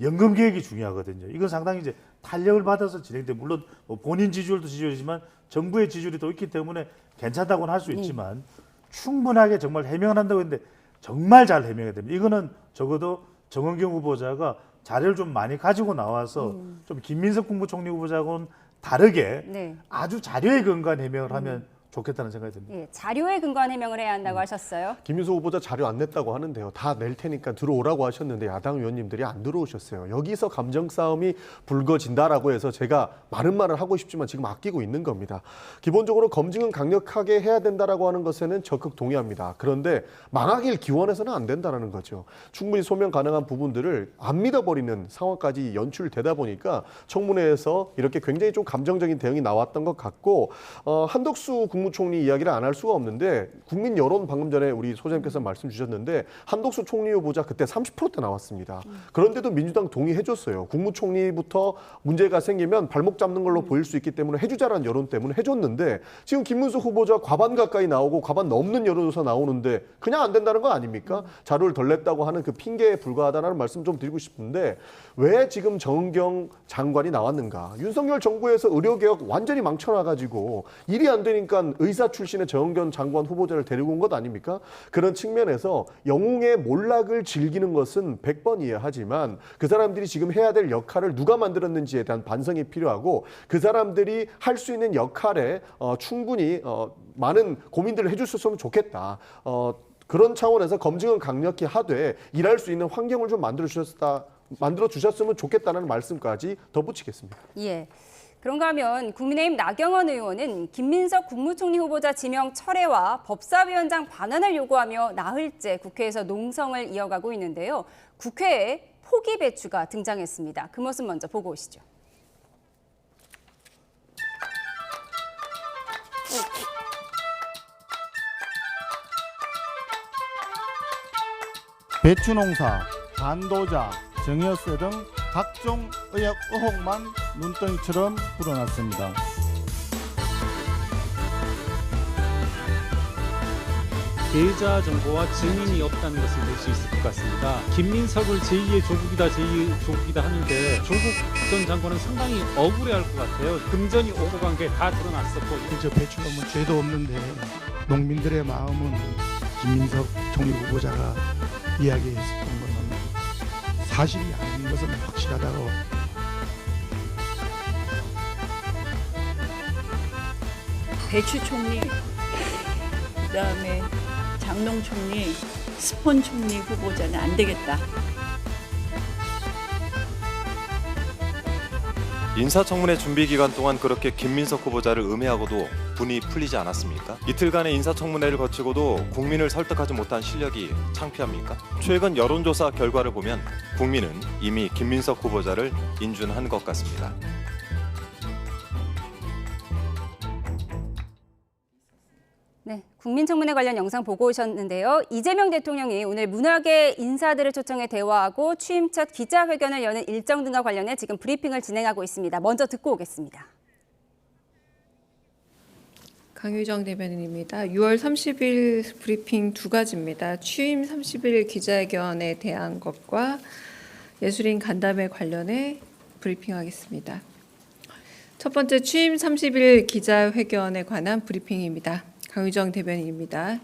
연금 개혁이 중요하거든요. 이건 상당히 이제 탄력을 받아서 진행돼, 물론 뭐 본인 지지율도 지지율이지만 정부의 지지율이 또 있기 때문에 괜찮다고는 할 수 있지만 충분하게 정말 해명을 한다고 했는데 정말 잘 해명해야 됩니다. 이거는 적어도 정은경 후보자가 자료를 좀 많이 가지고 나와서 좀 김민석 국무총리 후보자하고는 다르게 네. 아주 자료에 근거한 해명을 하면 좋겠다는 생각이 듭니다. 예, 자료에 근거한 해명을 해야 한다고 하셨어요. 김민석 후보자 자료 안 냈다고 하는데요. 다 낼 테니까 들어오라고 하셨는데 야당 의원님들이 안 들어오셨어요. 여기서 감정 싸움이 불거진다라고 해서 제가 많은 말을 하고 싶지만 지금 아끼고 있는 겁니다. 기본적으로 검증은 강력하게 해야 된다라고 하는 것에는 적극 동의합니다. 그런데 망하길 기원해서는 안 된다는 거죠. 충분히 소명 가능한 부분들을 안 믿어버리는 상황까지 연출되다 보니까 청문회에서 이렇게 굉장히 좀 감정적인 대응이 나왔던 것 같고, 한덕수 국무총리 이야기를 안 할 수가 없는데, 국민 여론 방금 전에 우리 소장님께서 말씀 주셨는데 한덕수 총리 후보자 그때 30%대 나왔습니다. 그런데도 민주당 동의해줬어요. 국무총리부터 문제가 생기면 발목 잡는 걸로 보일 수 있기 때문에 해주자라는 여론 때문에 해줬는데, 지금 김문수 후보자 과반 가까이 나오고 과반 넘는 여론조사 나오는데 그냥 안 된다는 거 아닙니까? 자료를 덜 냈다고 하는 그 핑계에 불과하다는 말씀 좀 드리고 싶은데, 왜 지금 정은경 장관이 나왔는가? 윤석열 정부에서 의료개혁 완전히 망쳐놔가지고 일이 안 되니까 의사 출신의 정은경 장관 후보자를 데리고 온 것 아닙니까? 그런 측면에서 영웅의 몰락을 즐기는 것은 100번 이해하지만 그 사람들이 지금 해야 될 역할을 누가 만들었는지에 대한 반성이 필요하고, 그 사람들이 할 수 있는 역할에 충분히 많은 고민들을 해주셨으면 좋겠다. 그런 차원에서 검증은 강력히 하되 일할 수 있는 환경을 좀 만들어 주셨으면 좋겠다는 말씀까지 덧붙이겠습니다. 예. 그런가 하면 국민의힘 나경원 의원은 김민석 국무총리 후보자 지명 철회와 법사위원장 반환을 요구하며 나흘째 국회에서 농성을 이어가고 있는데요. 국회에 포기 배추가 등장했습니다. 그 모습 먼저 보고 오시죠. 배추 농사, 반도자, 정여세 등 각종 의혹만 눈덩이처럼 불어났습니다. 계좌 정보와 증인이 없다는 것을 볼 수 있을 것 같습니다. 김민석을 제2의 조국이다 하는데 조국 전 장관은 상당히 억울해할 것 같아요. 금전이 오고 간 게 다 드러났었고. 저 배추놈은 죄도 없는데 농민들의 마음은 김민석 총리 후보자가 이야기했었던 것은 사실이 아닌 것은 확실하다고. 배추 총리, 그다음에 장농 총리, 스폰 총리 후보자는 안 되겠다. 인사청문회 준비 기간 동안 그렇게 김민석 후보자를 음해하고도 분이 풀리지 않았습니까? 이틀간의 인사청문회를 거치고도 국민을 설득하지 못한 실력이 창피합니까? 최근 여론조사 결과를 보면 국민은 이미 김민석 후보자를 인준한 것 같습니다. 네, 국민청문회 관련 영상 보고 오셨는데요. 이재명 대통령이 오늘 문화계 인사들을 초청해 대화하고 취임 첫 기자회견을 여는 일정 등과 관련해 지금 브리핑을 진행하고 있습니다. 먼저 듣고 오겠습니다. 강유정 대변인입니다. 6월 30일 브리핑 두 가지입니다. 취임 30일 기자회견에 대한 것과 예술인 간담회 관련해 브리핑하겠습니다. 첫 번째 취임 30일 기자회견에 관한 브리핑입니다. 강유정 대변인입니다.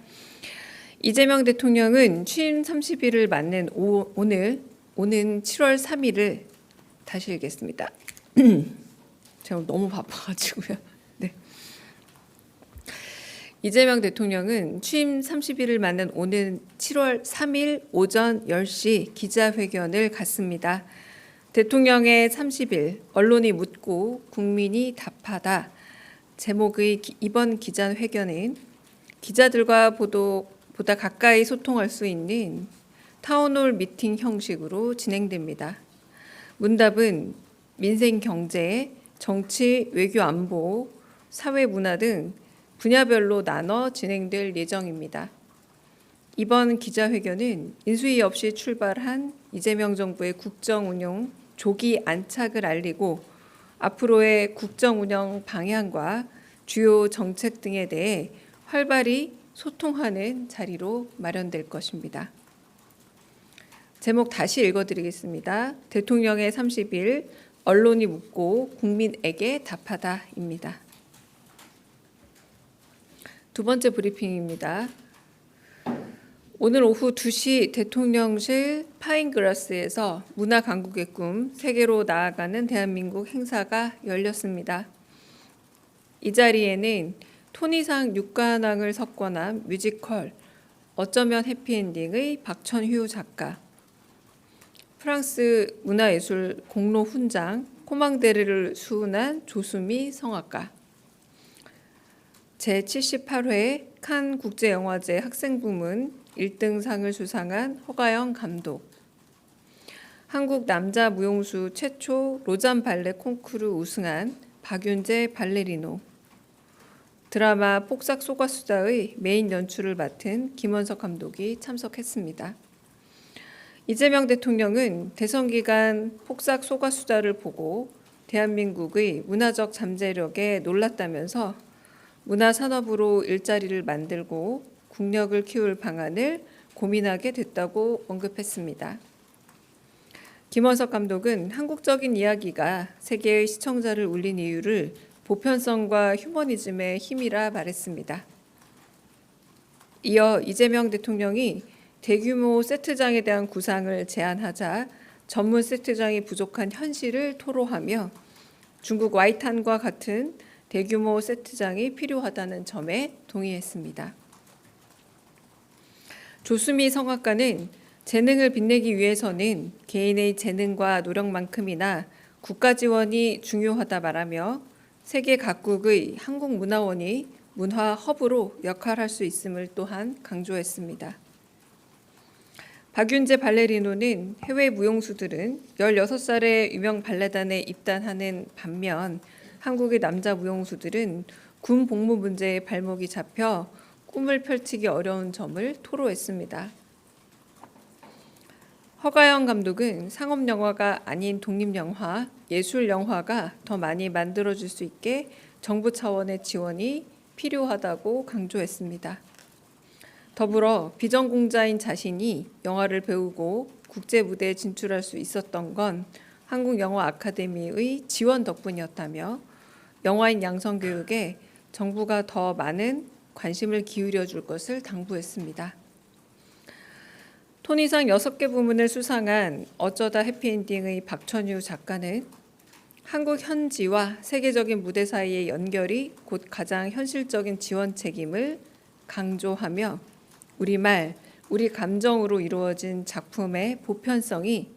이재명 대통령은 취임 30일을 맞는 오는 7월 3일을 다시 읽겠습니다. 제가 너무 바빠가지고요. 네. 이재명 대통령은 취임 30일을 맞는 오는 7월 3일 오전 10시 기자회견을 갖습니다. 대통령의 30일 언론이 묻고 국민이 답하다. 제목의 이번 기자회견은 기자들과 보다 가까이 소통할 수 있는 타운홀 미팅 형식으로 진행됩니다. 문답은 민생 경제, 정치, 외교 안보, 사회 문화 등 분야별로 나눠 진행될 예정입니다. 이번 기자회견은 인수위 없이 출발한 이재명 정부의 국정 운영 조기 안착을 알리고 앞으로의 국정 운영 방향과 주요 정책 등에 대해 활발히 소통하는 자리로 마련될 것입니다. 제목 다시 읽어드리겠습니다. 대통령의 30일 언론이 묻고 국민에게 답하다입니다. 두 번째 브리핑입니다. 오늘 오후 2시 대통령실 파인그라스에서 문화 강국의 꿈 세계로 나아가는 대한민국 행사가 열렸습니다. 이 자리에는 토니상 6관왕을 석권한 뮤지컬 어쩌면 해피엔딩의 박천휴 작가, 프랑스 문화예술 공로 훈장 코망데르를 수훈한 조수미 성악가, 제78회 칸 국제영화제 학생부문 1등상을 수상한 허가영 감독, 한국 남자 무용수 최초 로잔 발레 콩쿠르 우승한 박윤재 발레리노, 드라마 폭삭 소가수다의 메인 연출을 맡은 김원석 감독이 참석했습니다. 이재명 대통령은 대선 기간 폭삭 소가수다를 보고 대한민국의 문화적 잠재력에 놀랐다면서 문화산업으로 일자리를 만들고 국력을 키울 방안을 고민하게 됐다고 언급했습니다. 김원석 감독은 한국적인 이야기가 세계의 시청자를 울린 이유를 보편성과 휴머니즘의 힘이라 말했습니다. 이어 이재명 대통령이 대규모 세트장에 대한 구상을 제안하자 전문 세트장이 부족한 현실을 토로하며 중국 와이탄과 같은 대규모 세트장이 필요하다는 점에 동의했습니다. 조수미 성악가는 재능을 빛내기 위해서는 개인의 재능과 노력만큼이나 국가 지원이 중요하다 말하며 세계 각국의 한국문화원이 문화 허브로 역할할 수 있음을 또한 강조했습니다. 박윤재 발레리노는 해외 무용수들은 16살에 유명 발레단에 입단하는 반면 한국의 남자 무용수들은 군 복무 문제에 발목이 잡혀 꿈을 펼치기 어려운 점을 토로했습니다. 허가영 감독은 상업영화가 아닌 독립영화, 예술영화가 더 많이 만들어질 수 있게 정부 차원의 지원이 필요하다고 강조했습니다. 더불어 비전공자인 자신이 영화를 배우고 국제 무대에 진출할 수 있었던 건 한국영화 아카데미의 지원 덕분이었다며 영화인 양성 교육에 정부가 더 많은 관심을 기울여 줄 것을 당부했습니다. 토니상 6개 부문을 수상한 어쩌다 해피엔딩의 박천휴 작가는 한국 현지와 세계적인 무대 사이의 연결이 곧 가장 현실적인 지원 책임을 강조하며 우리말, 우리 감정으로 이루어진 작품의 보편성이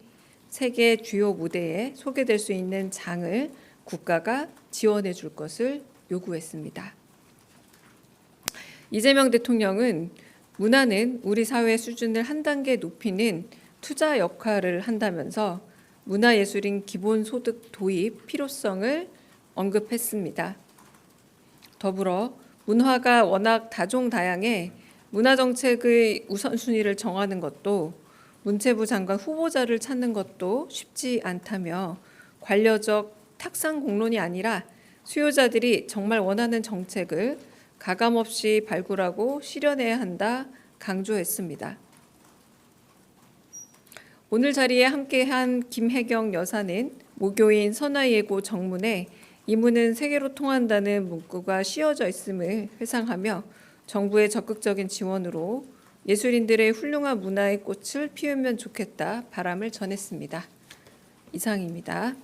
세계 주요 무대에 소개될 수 있는 장을 국가가 지원해 줄 것을 요구했습니다. 이재명 대통령은 문화는 우리 사회 수준을 한 단계 높이는 투자 역할을 한다면서 문화예술인 기본소득 도입 필요성을 언급했습니다. 더불어 문화가 워낙 다종다양해 문화정책의 우선순위를 정하는 것도 문체부 장관 후보자를 찾는 것도 쉽지 않다며 관료적 탁상 공론이 아니라 수요자들이 정말 원하는 정책을 가감없이 발굴하고 실현해야 한다 강조했습니다. 오늘 자리에 함께한 김혜경 여사는 모교인 선화예고 정문에 이문은 세계로 통한다는 문구가 씌워져 있음을 회상하며 정부의 적극적인 지원으로 예술인들의 훌륭한 문화의 꽃을 피우면 좋겠다 바람을 전했습니다. 이상입니다.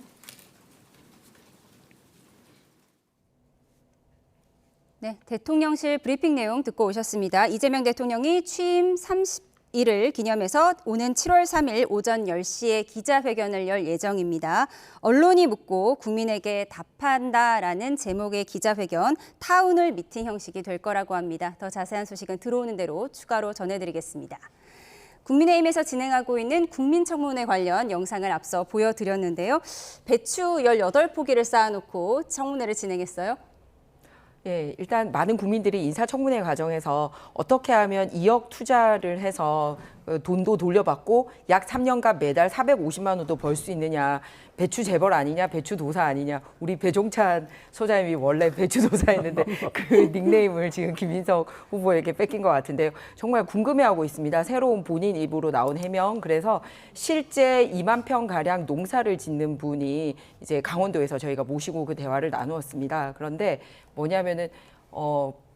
네, 대통령실 브리핑 내용 듣고 오셨습니다. 이재명 대통령이 취임 30일을 기념해서 오는 7월 3일 오전 10시에 기자회견을 열 예정입니다. 언론이 묻고 국민에게 답한다라는 제목의 기자회견, 타운홀 미팅 형식이 될 거라고 합니다. 더 자세한 소식은 들어오는 대로 추가로 전해드리겠습니다. 국민의힘에서 진행하고 있는 국민청문회 관련 영상을 앞서 보여드렸는데요. 배추 18포기를 쌓아놓고 청문회를 진행했어요. 예, 일단 많은 국민들이 인사청문회 과정에서 어떻게 하면 2억 투자를 해서 돈도 돌려받고 약 3년간 매달 450만 원도 벌 수 있느냐. 배추 재벌 아니냐, 배추 도사 아니냐. 우리 배종찬 소장님이 원래 배추 도사였는데 그 닉네임을 지금 김민석 후보에게 뺏긴 것 같은데요. 정말 궁금해하고 있습니다. 새로운 본인 입으로 나온 해명. 그래서 실제 2만 평 가량 농사를 짓는 분이 이제 강원도에서 저희가 모시고 그 대화를 나누었습니다. 그런데 뭐냐면은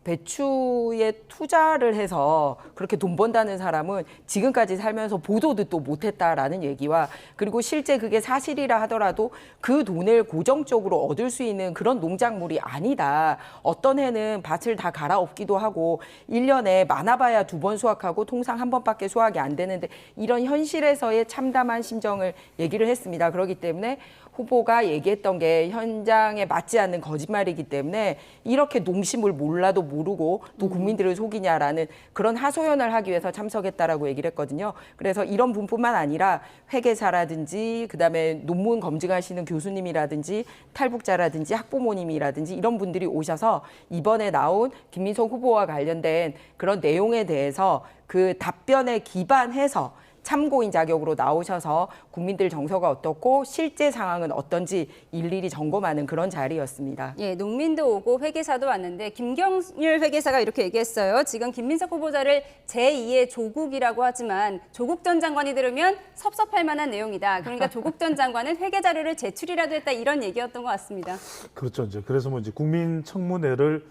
배추에 투자를 해서 그렇게 돈 번다는 사람은 지금까지 살면서 보도 듣도 못했다라는 얘기와 그리고 실제 그게 사실이라 하더라도 그 돈을 고정적으로 얻을 수 있는 그런 농작물이 아니다. 어떤 해는 밭을 다 갈아엎기도 하고 1년에 많아봐야 2번 수확하고 통상 1번밖에 수확이 안 되는데 이런 현실에서의 참담한 심정을 얘기를 했습니다. 그렇기 때문에 후보가 얘기했던 게 현장에 맞지 않는 거짓말이기 때문에 이렇게 농심을 몰라도 모르고 또 국민들을 속이냐라는 그런 하소연을 하기 위해서 참석했다라고 얘기를 했거든요. 그래서 이런 분뿐만 아니라 회계사라든지 그다음에 논문 검증하시는 교수님이라든지 탈북자라든지 학부모님이라든지 이런 분들이 오셔서 이번에 나온 김민석 후보와 관련된 그런 내용에 대해서 그 답변에 기반해서 참고인 자격으로 나오셔서 국민들 정서가 어떻고 실제 상황은 어떤지 일일이 점검하는 그런 자리였습니다. 예, 농민도 오고 회계사도 왔는데 김경률 회계사가 이렇게 얘기했어요. 지금 김민석 후보자를 제2의 조국이라고 하지만 조국 전 장관이 들으면 섭섭할 만한 내용이다. 그러니까 조국 전 장관은 회계 자료를 제출이라도 했다 이런 얘기였던 것 같습니다. 그렇죠. 이제 그래서 뭐 이제 국민청문회를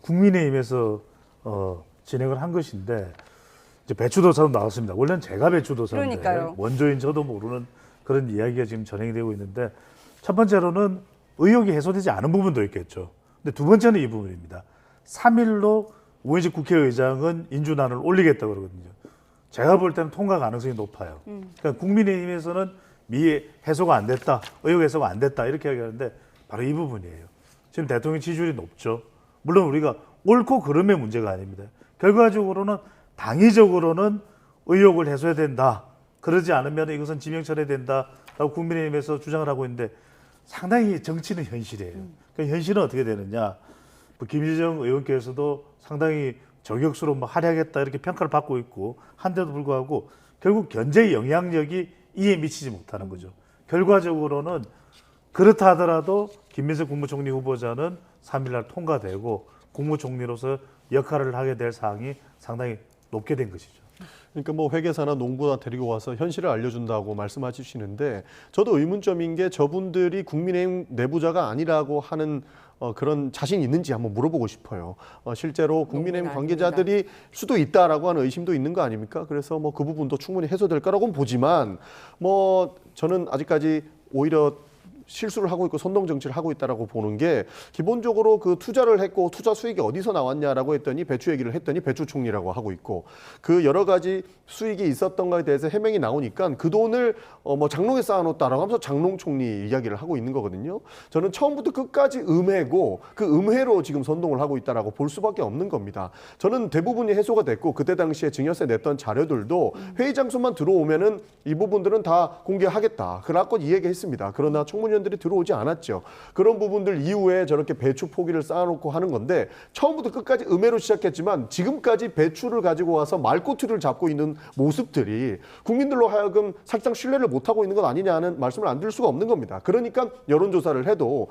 국민의힘에서 진행을 한 것인데. 이제 배추도사도 나왔습니다. 원래는 제가 배추도사인데 그러니까요. 원조인 저도 모르는 그런 이야기가 지금 진행이 되고 있는데 첫 번째로는 의혹이 해소되지 않은 부분도 있겠죠. 근데 두 번째는 이 부분입니다. 3일로 우원식 국회의장은 인준안을 올리겠다고 그러거든요. 제가 볼 때는 통과 가능성이 높아요. 그러니까 국민의힘에서는 해소가 안 됐다, 의혹 해소가 안 됐다 이렇게 이야기하는데 바로 이 부분이에요. 지금 대통령 지지율이 높죠. 물론 우리가 옳고 그름의 문제가 아닙니다. 결과적으로는 당위적으로는 의혹을 해소해야 된다. 그러지 않으면 이것은 지명 처리해야 된다라고 국민의힘에서 주장을 하고 있는데 상당히 정치는 현실이에요. 그러니까 현실은 어떻게 되느냐. 김유정 의원께서도 상당히 저격수로 활약했다 이렇게 평가를 받고 있고 한데도 불구하고 결국 견제의 영향력이 이에 미치지 못하는 거죠. 결과적으로는 그렇다 하더라도 김민석 국무총리 후보자는 3일날 통과되고 국무총리로서 역할을 하게 될 사항이 상당히 높게 된 것이죠. 그러니까 뭐 회계사나 농부나 데리고 와서 현실을 알려준다고 말씀하시는데 저도 의문점인 게 저분들이 국민의힘 내부자가 아니라고 하는 그런 자신이 있는지 한번 물어보고 싶어요. 실제로 국민의힘 관계자들이 수도 있다라고 하는 의심도 있는 거 아닙니까? 그래서 뭐 그 부분도 충분히 해소될 거라고는 보지만 뭐 저는 아직까지 오히려 실수를 하고 있고 선동 정치를 하고 있다라고 보는 게 기본적으로 그 투자를 했고 투자 수익이 어디서 나왔냐라고 했더니 배추 얘기를 했더니 배추 총리라고 하고 있고 그 여러 가지 수익이 있었던 거에 대해서 해명이 나오니까 그 돈을 뭐 장롱에 쌓아놓았다라고 하면서 장롱 총리 이야기를 하고 있는 거거든요. 저는 처음부터 끝까지 음해고 그 음해로 지금 선동을 하고 있다라고 볼 수밖에 없는 겁니다. 저는 대부분이 해소가 됐고 그때 당시에 증여세 냈던 자료들도 회의 장소만 들어오면은 이 부분들은 다 공개하겠다. 그라고 이야기했습니다. 그러나 청문위원들이 들어오지 않았죠. 그런 부분들 이후에 저렇게 배추 포기를 쌓아놓고 하는 건데 처음부터 끝까지 음해로 시작했지만 지금까지 배추를 가지고 와서 말꼬투리를 잡고 있는 모습들이 국민들로 하여금 사실상 신뢰를 못하고 있는 것 아니냐는 말씀을 안 드릴 수가 없는 겁니다. 그러니까 여론조사를 해도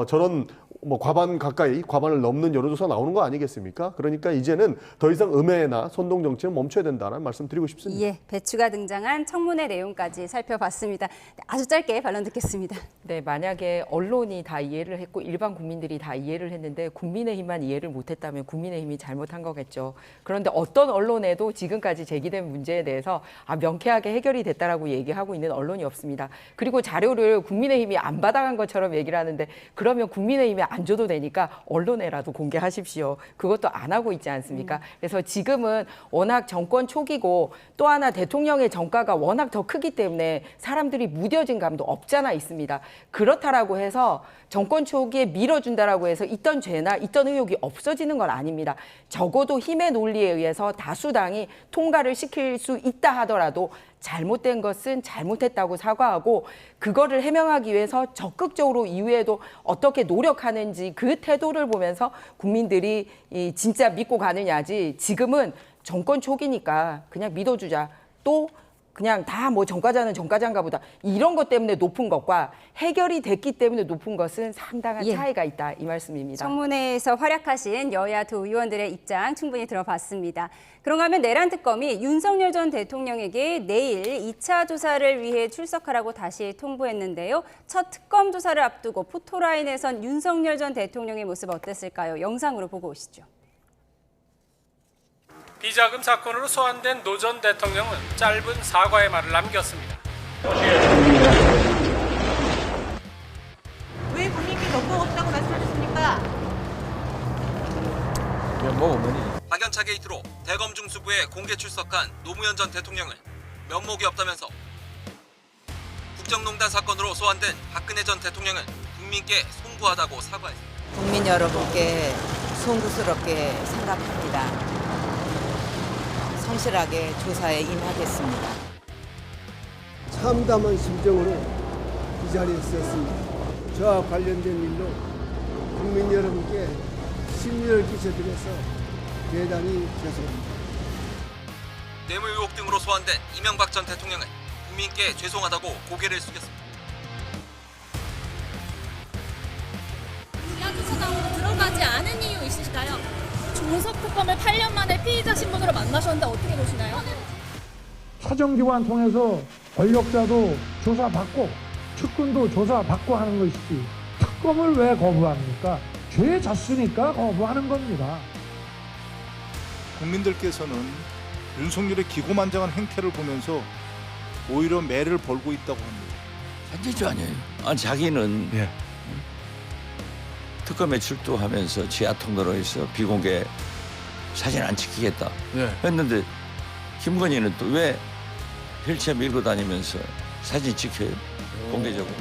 저런 뭐 과반을 넘는 여론조사 나오는 거 아니겠습니까? 그러니까 이제는 더 이상 음해나 선동 정치는 멈춰야 된다는 말씀 드리고 싶습니다. 예, 배추가 등장한 청문회 내용까지 살펴봤습니다. 아주 짧게 반론 듣겠습니다. 네, 만약에 언론이 다 이해를 했고 일반 국민들이 다 이해를 했는데 국민의힘만 이해를 못했다면 국민의힘이 잘못한 거겠죠. 그런데 어떤 언론에도 지금까지 제기된 문제에 대해서 명쾌하게 해결이 됐다라고 얘기하고 있는 언론이 없습니다. 그리고 자료를 국민의힘이 안 받아간 것처럼 얘기를 하는데 그러면 국민의힘이 안 줘도 되니까 언론에라도 공개하십시오. 그것도 안 하고 있지 않습니까? 그래서 지금은 워낙 정권 초기고 또 하나 대통령의 정가가 워낙 더 크기 때문에 사람들이 무뎌진 감도 없잖아 있습니다. 그렇다라고 해서 정권 초기에 밀어준다라고 해서 있던 죄나 있던 의혹이 없어지는 건 아닙니다. 적어도 힘의 논리에 의해서 다수당이 통과를 시킬 수 있다 하더라도 잘못된 것은 잘못했다고 사과하고 그거를 해명하기 위해서 적극적으로 이후에도 어떻게 노력하는지 그 태도를 보면서 국민들이 진짜 믿고 가느냐지 지금은 정권 초기니까 그냥 믿어주자. 또 그냥 다 뭐 정과자는 정과자인가 보다. 이런 것 때문에 높은 것과 해결이 됐기 때문에 높은 것은 상당한 차이가 있다. 이 말씀입니다. 청문회에서 활약하신 여야 두 의원들의 입장 충분히 들어봤습니다. 그런가 하면 내란 특검이 윤석열 전 대통령에게 내일 2차 조사를 위해 출석하라고 다시 통보했는데요. 첫 특검 조사를 앞두고 포토라인에선 윤석열 전 대통령의 모습 어땠을까요? 영상으로 보고 오시죠. 비자금 사건으로 소환된 노 전 대통령은 짧은 사과의 말을 남겼습니다. 왜 국민께 정보가 없다고 말씀하셨습니까? 박연차 게이트로 대검 중수부에 공개 출석한 노무현 전 대통령은 면목이 없다면서 국정농단 사건으로 소환된 박근혜 전 대통령은 국민께 송구하다고 사과했습니다. 국민 여러분께 송구스럽게 생각합니다. 성실하게 조사에 임하겠습니다. 참담한 심정으로 이 자리에 있었습니다. 저와 관련된 일로 국민 여러분께 심려를 끼쳐드려서 대단히 죄송합니다. 뇌물 의혹 등으로 소환된 이명박 전 대통령은 국민께 죄송하다고 고개를 숙였습니다. 지하주차장으로 들어가지 않은 이유 있으실까요? 조석 특검을 8년 만에 피의자 신분으로 만나셨는데 어떻게 보시나요? 사정기관 통해서 권력자도 조사받고 측근도 조사받고 하는 것이지 특검을 왜 거부합니까? 죄 졌으니까 거부하는 겁니다. 국민들께서는 윤석열의 기고만장한 행태를 보면서 오히려 매를 벌고 있다고 합니다. 현재주 아니에요. 아니 자기는 특검에 출두하면서 지하 통로에서 비공개 사진 안 찍히겠다 했는데 김건희는 또 왜 휠체어 밀고 다니면서 사진 찍혀요? 공개적으로.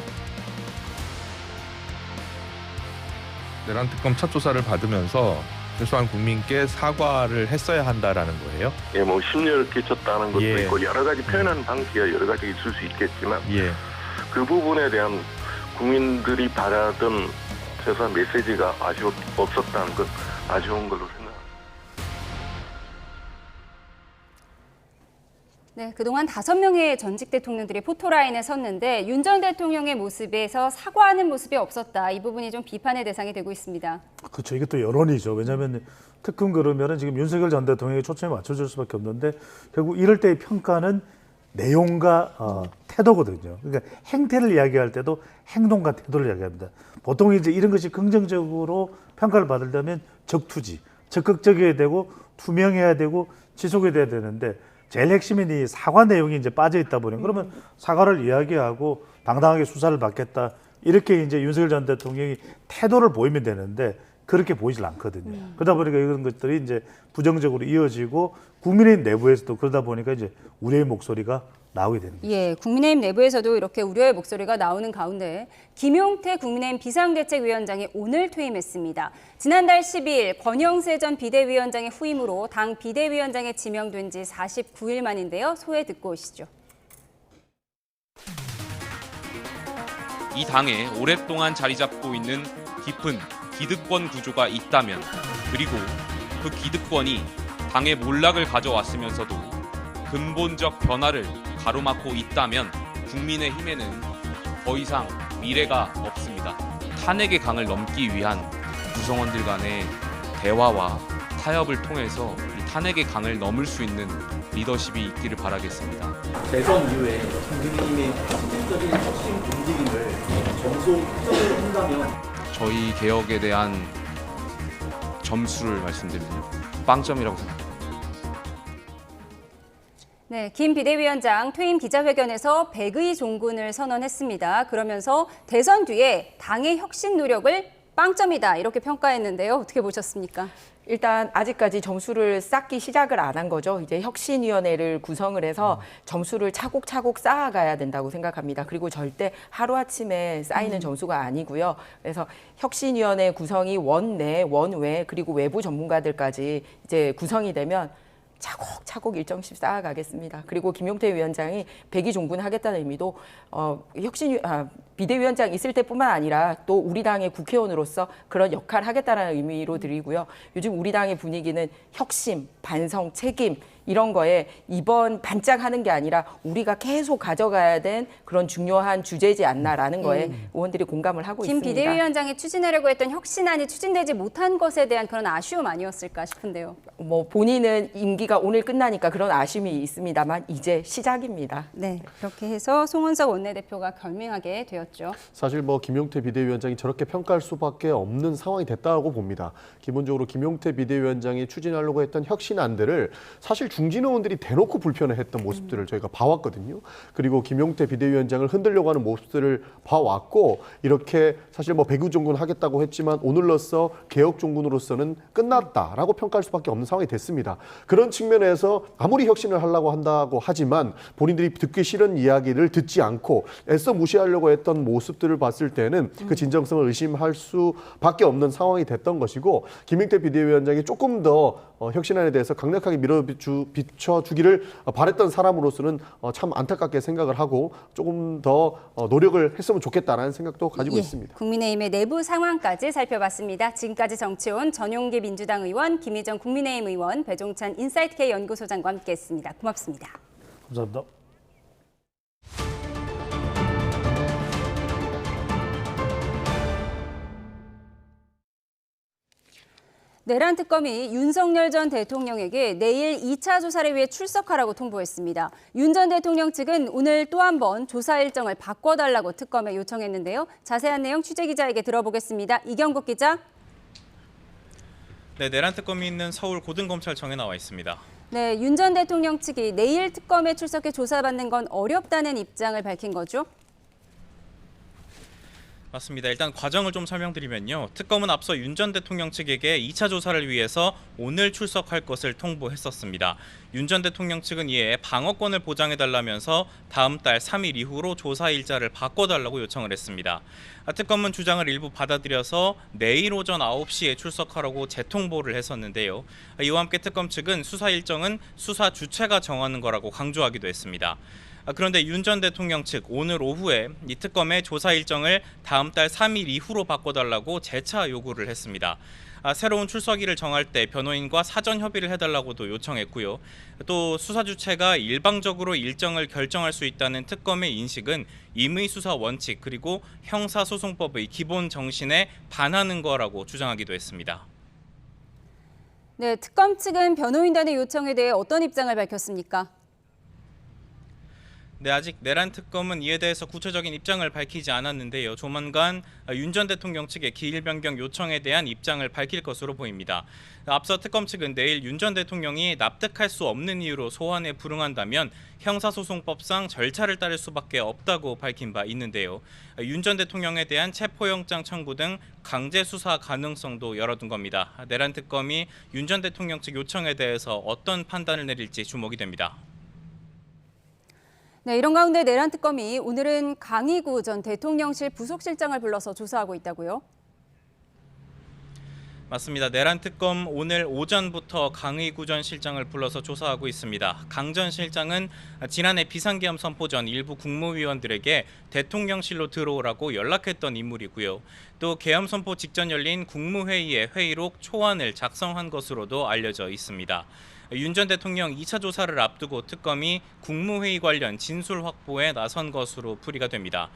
내란 특검 첫 조사를 받으면서 최소한 국민께 사과를 했어야 한다라는 거예요. 예, 뭐 심려를 끼쳤다는 것도 있고 여러 가지 표현하는 방식이 여러 가지 있을 수 있겠지만 그 부분에 대한 국민들이 받았던 최소한 메시지가 없었다는 건 아쉬운 걸로 생각합니다. 네, 그동안 5명의 전직 대통령들이 포토라인에 섰는데 윤 전 대통령의 모습에서 사과하는 모습이 없었다. 이 부분이 좀 비판의 대상이 되고 있습니다. 그렇죠. 이게 또 여론이죠. 왜냐하면 특검 그러면은 지금 윤석열 전 대통령에게 초점이 맞춰줄 수밖에 없는데 결국 이럴 때의 평가는 내용과 태도거든요. 그러니까 행태를 이야기할 때도 행동과 태도를 이야기합니다. 보통 이제 이런 것이 긍정적으로 평가를 받으려면 적투지, 적극적이어야 되고 투명해야 되고 지속이 돼야 되는데 제일 핵심인 이 사과 내용이 이제 빠져 있다 보니 그러면 사과를 이야기하고 당당하게 수사를 받겠다 이렇게 이제 윤석열 전 대통령이 태도를 보이면 되는데 그렇게 보이질 않거든요. 그러다 보니까 이런 것들이 이제 부정적으로 이어지고 국민의힘 내부에서도 그러다 보니까 이제 우려의 목소리가 나오게 되는 거죠. 예, 국민의힘 내부에서도 이렇게 우려의 목소리가 나오는 가운데 김용태 국민의힘 비상대책위원장이 오늘 퇴임했습니다. 지난달 12일 권영세 전 비대위원장의 후임으로 당 비대위원장에 지명된 지 49일 만인데요. 소회 듣고 오시죠. 이 당에 오랫동안 자리 잡고 있는 깊은 기득권 구조가 있다면 그리고 그 기득권이 당의 몰락을 가져왔으면서도 근본적 변화를 가로막고 있다면 국민의힘에는 더 이상 미래가 없습니다. 탄핵의 강을 넘기 위한 구성원들 간의 대화와 타협을 통해서 이 탄핵의 강을 넘을 수 있는 리더십이 있기를 바라겠습니다. 대선 이후에 국민의힘의 실질적인 혁신 움직임을 점수적으로 한다면 저희 개혁에 대한 점수를 말씀드리면 빵점이라고 생각합니다. 네, 김 비대위원장 퇴임 기자회견에서 백의 종군을 선언했습니다. 그러면서 대선 뒤에 당의 혁신 노력을 빵점이다 이렇게 평가했는데요. 어떻게 보셨습니까? 일단 아직까지 점수를 쌓기 시작을 안 한 거죠. 이제 혁신위원회를 구성을 해서 점수를 차곡차곡 쌓아가야 된다고 생각합니다. 그리고 절대 하루아침에 쌓이는 점수가 아니고요. 그래서 혁신위원회 구성이 원내, 원외 그리고 외부 전문가들까지 이제 구성이 되면 차곡차곡 일정씩 쌓아가겠습니다. 그리고 김용태 위원장이 백의종군하겠다는 의미도 비대위원장 있을 때뿐만 아니라 또 우리 당의 국회의원으로서 그런 역할을 하겠다는 의미로 드리고요. 요즘 우리 당의 분위기는 혁신, 반성, 책임 이런 거에 이번 반짝하는 게 아니라 우리가 계속 가져가야 된 그런 중요한 주제지 않나라는 거에 의원들이 공감을 하고 김 있습니다. 비대위원장이 추진하려고 했던 혁신안이 추진되지 못한 것에 대한 그런 아쉬움 아니었을까 싶은데요. 뭐 본인은 임기가 오늘 끝나니까 그런 아쉬움이 있습니다만 이제 시작입니다. 네, 그렇게 해서 송은석 원내대표가 결명하게 되었죠. 사실 뭐 김용태 비대위원장이 저렇게 평가할 수밖에 없는 상황이 됐다고 봅니다. 기본적으로 김용태 비대위원장이 추진하려고 했던 혁신안들을 사실 중진 의원들이 대놓고 불편해했던 모습들을 저희가 봐왔거든요. 그리고 김용태 비대위원장을 흔들려고 하는 모습들을 봐왔고 이렇게 사실 뭐 백의종군 하겠다고 했지만 오늘로써 개혁종군으로서는 끝났다라고 평가할 수밖에 없는 상황이 됐습니다. 그런 측면에서 아무리 혁신을 하려고 한다고 하지만 본인들이 듣기 싫은 이야기를 듣지 않고 애써 무시하려고 했던 모습들을 봤을 때는 그 진정성을 의심할 수밖에 없는 상황이 됐던 것이고 김용태 비대위원장이 조금 더 혁신안에 대해서 강력하게 비춰주기를 바랬던 사람으로서는 참 안타깝게 생각을 하고 조금 더 노력을 했으면 좋겠다라는 생각도 가지고 있습니다. 국민의힘의 내부 상황까지 살펴봤습니다. 지금까지 정치온 전용기 민주당 의원, 김희정 국민의힘 의원, 배종찬 인사이트K 연구소장과 함께했습니다. 고맙습니다. 감사합니다. 내란 특검이 윤석열 전 대통령에게 내일 2차 조사를 위해 출석하라고 통보했습니다. 윤 전 대통령 측은 오늘 또 한 번 조사 일정을 바꿔달라고 특검에 요청했는데요. 자세한 내용 취재기자에게 들어보겠습니다. 이경국 기자. 네, 내란 특검이 있는 서울 고등검찰청에 나와 있습니다. 네, 윤 전 대통령 측이 내일 특검에 출석해 조사받는 건 어렵다는 입장을 밝힌 거죠? 맞습니다. 일단 과정을 좀 설명드리면요. 특검은 앞서 윤 전 대통령 측에게 2차 조사를 위해서 오늘 출석할 것을 통보했었습니다. 윤 전 대통령 측은 이에 방어권을 보장해달라면서 다음 달 3일 이후로 조사 일자를 바꿔달라고 요청을 했습니다. 특검은 주장을 일부 받아들여서 내일 오전 9시에 출석하라고 재통보를 했었는데요. 이와 함께 특검 측은 수사 일정은 수사 주체가 정하는 거라고 강조하기도 했습니다. 그런데 윤 전 대통령 측 오늘 오후에 이 특검의 조사 일정을 다음 달 3일 이후로 바꿔달라고 재차 요구를 했습니다. 새로운 출석일을 정할 때 변호인과 사전 협의를 해달라고도 요청했고요. 또 수사 주체가 일방적으로 일정을 결정할 수 있다는 특검의 인식은 임의 수사 원칙 그리고 형사소송법의 기본 정신에 반하는 거라고 주장하기도 했습니다. 네, 특검 측은 변호인단의 요청에 대해 어떤 입장을 밝혔습니까? 네, 아직 내란 특검은 이에 대해서 구체적인 입장을 밝히지 않았는데요. 조만간 윤 전 대통령 측의 기일 변경 요청에 대한 입장을 밝힐 것으로 보입니다. 앞서 특검 측은 내일 윤 전 대통령이 납득할 수 없는 이유로 소환에 불응한다면 형사소송법상 절차를 따를 수밖에 없다고 밝힌 바 있는데요. 윤 전 대통령에 대한 체포영장 청구 등 강제 수사 가능성도 열어둔 겁니다. 내란 특검이 윤 전 대통령 측 요청에 대해서 어떤 판단을 내릴지 주목이 됩니다. 네, 이런 가운데 내란 특검이 오늘은 강희구 전 대통령실 부속실장을 불러서 조사하고 있다고요? 맞습니다. 내란 특검 오늘 오전부터 강희구 전 실장을 불러서 조사하고 있습니다. 강 전 실장은 지난해 비상계엄 선포 전 일부 국무위원들에게 대통령실로 들어오라고 연락했던 인물이고요. 또 계엄 선포 직전 열린 국무회의의 회의록 초안을 작성한 것으로도 알려져 있습니다. 윤 전 대통령 2차 조사를 앞두고 특검이 국무회의 관련 진술 확보에 나선 것으로 풀이가 됩니다.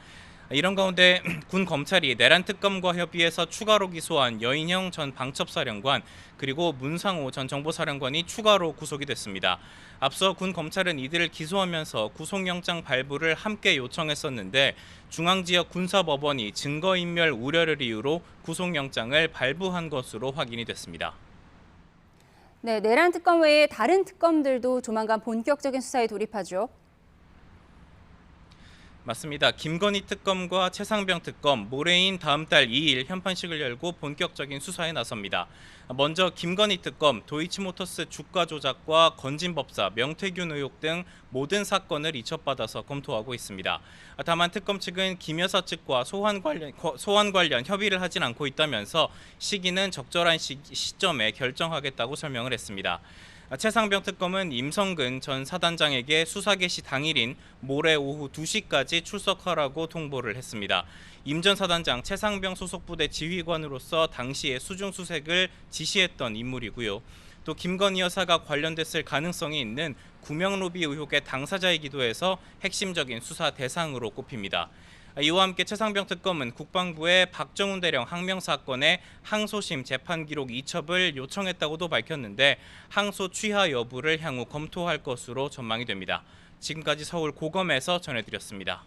이런 가운데 군 검찰이 내란 특검과 협의해서 추가로 기소한 여인형 전 방첩사령관 그리고 문상호 전 정보사령관이 추가로 구속이 됐습니다. 앞서 군 검찰은 이들을 기소하면서 구속영장 발부를 함께 요청했었는데 중앙지역 군사법원이 증거인멸 우려를 이유로 구속영장을 발부한 것으로 확인이 됐습니다. 네, 내란 특검 외에 다른 특검들도 조만간 본격적인 수사에 돌입하죠. 맞습니다. 김건희 특검과 최상병 특검 모레인 다음 달 2일 현판식을 열고 본격적인 수사에 나섭니다. 먼저 김건희 특검 도이치모터스 주가 조작과 건진법사, 명태균 의혹 등 모든 사건을 이첩받아서 검토하고 있습니다. 다만 특검 측은 김 여사 측과 소환 관련 협의를 하진 않고 있다면서 시기는 적절한 시점에 결정하겠다고 설명을 했습니다. 최상병 특검은 임성근 전 사단장에게 수사 개시 당일인 모레 오후 2시까지 출석하라고 통보를 했습니다. 임 전 사단장 최상병 소속 부대 지휘관으로서 당시에 수중 수색을 지시했던 인물이고요. 또 김건희 여사가 관련됐을 가능성이 있는 구명로비 의혹의 당사자이기도 해서 핵심적인 수사 대상으로 꼽힙니다. 이와 함께 최상병 특검은 국방부에 박정훈 대령 항명 사건의 항소심 재판 기록 이첩을 요청했다고도 밝혔는데 항소 취하 여부를 향후 검토할 것으로 전망이 됩니다. 지금까지 서울 고검에서 전해드렸습니다.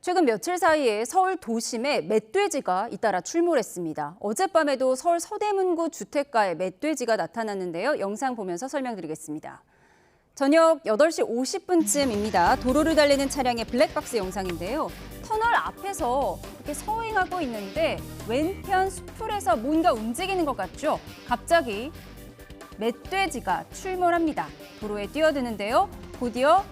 최근 며칠 사이에 서울 도심에 멧돼지가 잇따라 출몰했습니다. 어젯밤에도 서울 서대문구 주택가에 멧돼지가 나타났는데요. 영상 보면서 설명드리겠습니다. 저녁 8시 50분쯤입니다. 도로를 달리는 차량의 블랙박스 영상인데요. 터널 앞에서 이렇게 서행하고 있는데 왼편 수풀에서 뭔가 움직이는 것 같죠? 갑자기 멧돼지가 출몰합니다. 도로에 뛰어드는데요. 곧이어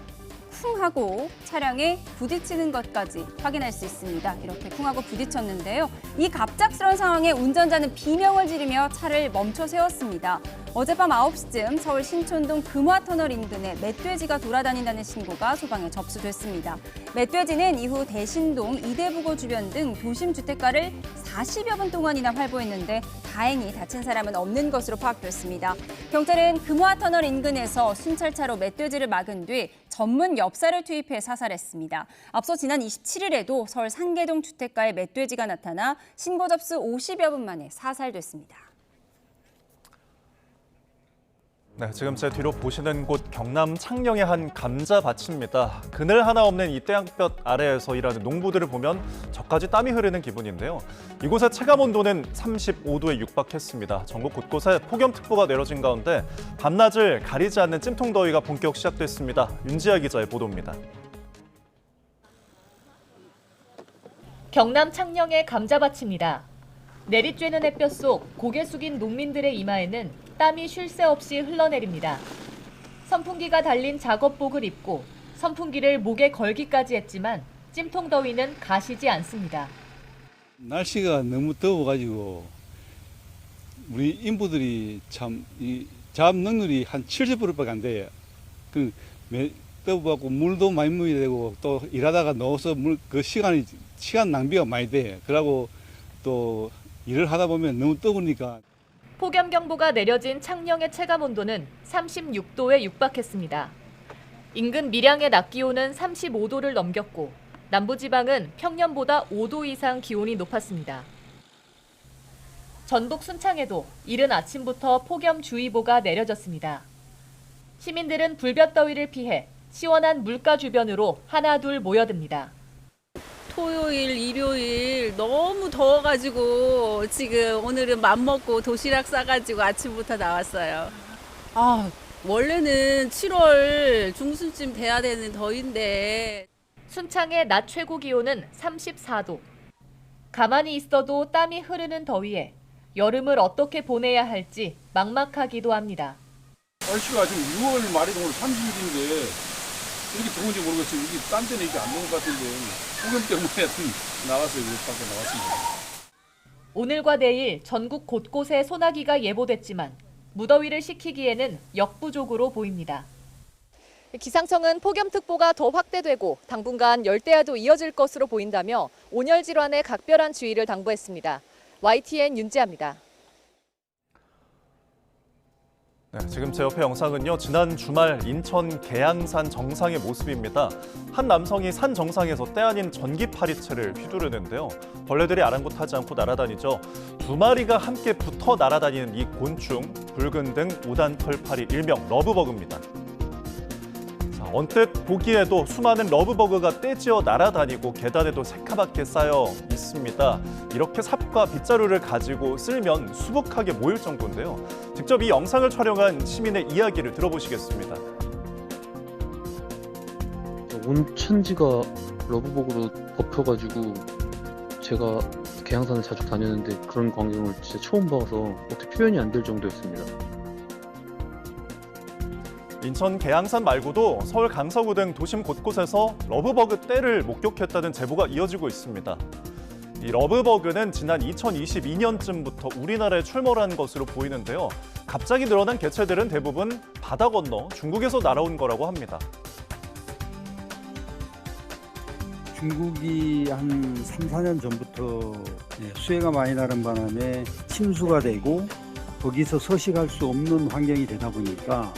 쿵 하고 차량에 부딪히는 것까지 확인할 수 있습니다. 이렇게 쿵 하고 부딪혔는데요. 이 갑작스러운 상황에 운전자는 비명을 지르며 차를 멈춰 세웠습니다. 어젯밤 9시쯤 서울 신촌동 금화터널 인근에 멧돼지가 돌아다닌다는 신고가 소방에 접수됐습니다. 멧돼지는 이후 대신동, 이대부고 주변 등 도심 주택가를 40여 분 동안이나 활보했는데 다행히 다친 사람은 없는 것으로 파악됐습니다. 경찰은 금화터널 인근에서 순찰차로 멧돼지를 막은 뒤 전문 엽사를 투입해 사살했습니다. 앞서 지난 27일에도 서울 상계동 주택가에 멧돼지가 나타나 신고 접수 50여 분 만에 사살됐습니다. 네, 지금 제 뒤로 보시는 곳 경남 창녕의 한 감자밭입니다. 그늘 하나 없는 이 태양볕 아래에서 일하는 농부들을 보면 저까지 땀이 흐르는 기분인데요. 이곳의 체감 온도는 35도에 육박했습니다. 전국 곳곳에 폭염특보가 내려진 가운데 밤낮을 가리지 않는 찜통더위가 본격 시작됐습니다. 윤지아 기자의 보도입니다. 경남 창녕의 감자밭입니다. 내리쬐는 햇볕 속 고개 숙인 농민들의 이마에는 땀이 쉴 새 없이 흘러내립니다. 선풍기가 달린 작업복을 입고 선풍기를 목에 걸기까지 했지만 찜통 더위는 가시지 않습니다. 날씨가 너무 더워가지고 우리 인부들이 참 이 작업 능률이 한 70%밖에 안 돼요. 그 더워갖고 물도 많이 먹어야 되고 또 일하다가 넣어서 그 시간 낭비가 많이 돼. 그러고 또 일을 하다 보면 너무 더우니까. 폭염경보가 내려진 창녕의 체감온도는 36도에 육박했습니다. 인근 밀양의 낮 기온은 35도를 넘겼고 남부지방은 평년보다 5도 이상 기온이 높았습니다. 전북 순창에도 이른 아침부터 폭염주의보가 내려졌습니다. 시민들은 불볕더위를 피해 시원한 물가 주변으로 하나둘 모여듭니다. 토요일, 일요일 너무 더워가지고 지금 오늘은 맘먹고 도시락 싸가지고 아침부터 나왔어요. 원래는 7월 중순쯤 돼야 되는 더위인데. 순창의 낮 최고 기온은 34도. 가만히 있어도 땀이 흐르는 더위에 여름을 어떻게 보내야 할지 막막하기도 합니다. 날씨가 지금 6월 말에도 오늘 30일인데 이렇게 더운지 모르겠어요. 이게 딴 데는 이게 안 더운 것 같은데 폭염 때문에 나왔어요. 밖에 나왔습니다. 오늘과 내일 전국 곳곳에 소나기가 예보됐지만 무더위를 식히기에는 역부족으로 보입니다. 기상청은 폭염특보가 더 확대되고 당분간 열대야도 이어질 것으로 보인다며 온열 질환에 각별한 주의를 당부했습니다. YTN 윤지아입니다. 네, 지금 제 옆에 영상은요. 지난 주말 인천 계양산 정상의 모습입니다. 한 남성이 산 정상에서 때 아닌 전기파리채를 휘두르는데요. 벌레들이 아랑곳하지 않고 날아다니죠. 두 마리가 함께 붙어 날아다니는 이 곤충, 붉은 등 5단털파리 일명 러브버그입니다. 언뜻 보기에도 수많은 러브버그가 떼지어 날아다니고 계단에도 새카맣게 쌓여 있습니다. 이렇게 삽과 빗자루를 가지고 쓸면 수북하게 모일 정도인데요. 직접 이 영상을 촬영한 시민의 이야기를 들어보시겠습니다. 온천지가 러브복으로 덮여가지고 제가 계양산을 자주 다녔는데 그런 광경을 진짜 처음 봐서 어떻게 표현이 안 될 정도였습니다. 인천 계양산 말고도 서울 강서구 등 도심 곳곳에서 러브버그 떼를 목격했다는 제보가 이어지고 있습니다. 이 러브버그는 지난 2022년쯤부터 우리나라에 출몰한 것으로 보이는데요. 갑자기 늘어난 개체들은 대부분 바다 건너 중국에서 날아온 거라고 합니다. 중국이 한 3, 4년 전부터 수해가 많이 나는 바람에 침수가 되고 거기서 서식할 수 없는 환경이 되다 보니까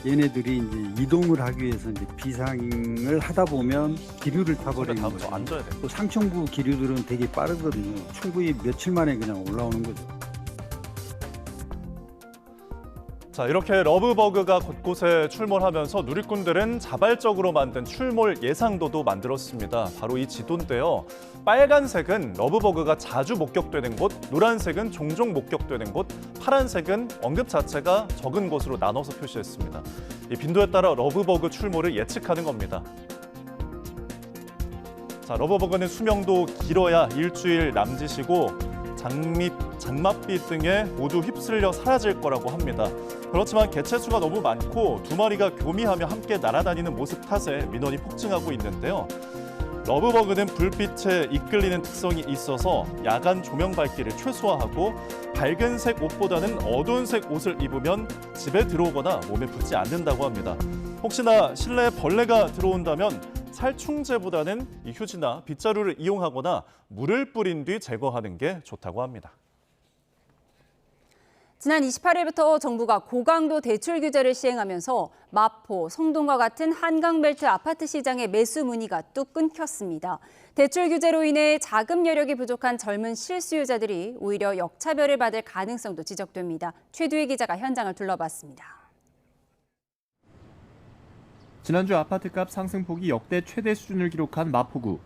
얘네들이 이제 이동을 하기 위해서 이제 비상을 하다 보면 기류를 타버리는 거죠. 앉아야 돼. 또 상층부 기류들은 되게 빠르거든요. 충분히 며칠 만에 그냥 올라오는 거죠. 자, 이렇게 러브버그가 곳곳에 출몰하면서 누리꾼들은 자발적으로 만든 출몰 예상도도 만들었습니다. 바로 이 지도인데요. 빨간색은 러브버그가 자주 목격되는 곳, 노란색은 종종 목격되는 곳, 파란색은 언급 자체가 적은 곳으로 나눠서 표시했습니다. 이 빈도에 따라 러브버그 출몰을 예측하는 겁니다. 자, 러브버그는 수명도 길어야 일주일 남짓이고 장밋, 장맛비 등에 모두 휩쓸려 사라질 거라고 합니다. 그렇지만 개체수가 너무 많고 두 마리가 교미하며 함께 날아다니는 모습 탓에 민원이 폭증하고 있는데요. 러브버그는 불빛에 이끌리는 특성이 있어서 야간 조명 밝기를 최소화하고 밝은색 옷보다는 어두운색 옷을 입으면 집에 들어오거나 몸에 붙지 않는다고 합니다. 혹시나 실내에 벌레가 들어온다면 살충제보다는 이 휴지나 빗자루를 이용하거나 물을 뿌린 뒤 제거하는 게 좋다고 합니다. 지난 28일부터 정부가 고강도 대출 규제를 시행하면서 마포, 성동과 같은 한강벨트 아파트 시장의 매수 문의가 뚝 끊겼습니다. 대출 규제로 인해 자금 여력이 부족한 젊은 실수요자들이 오히려 역차별을 받을 가능성도 지적됩니다. 최두희 기자가 현장을 둘러봤습니다. 지난주 아파트값 상승폭이 역대 최대 수준을 기록한 마포구.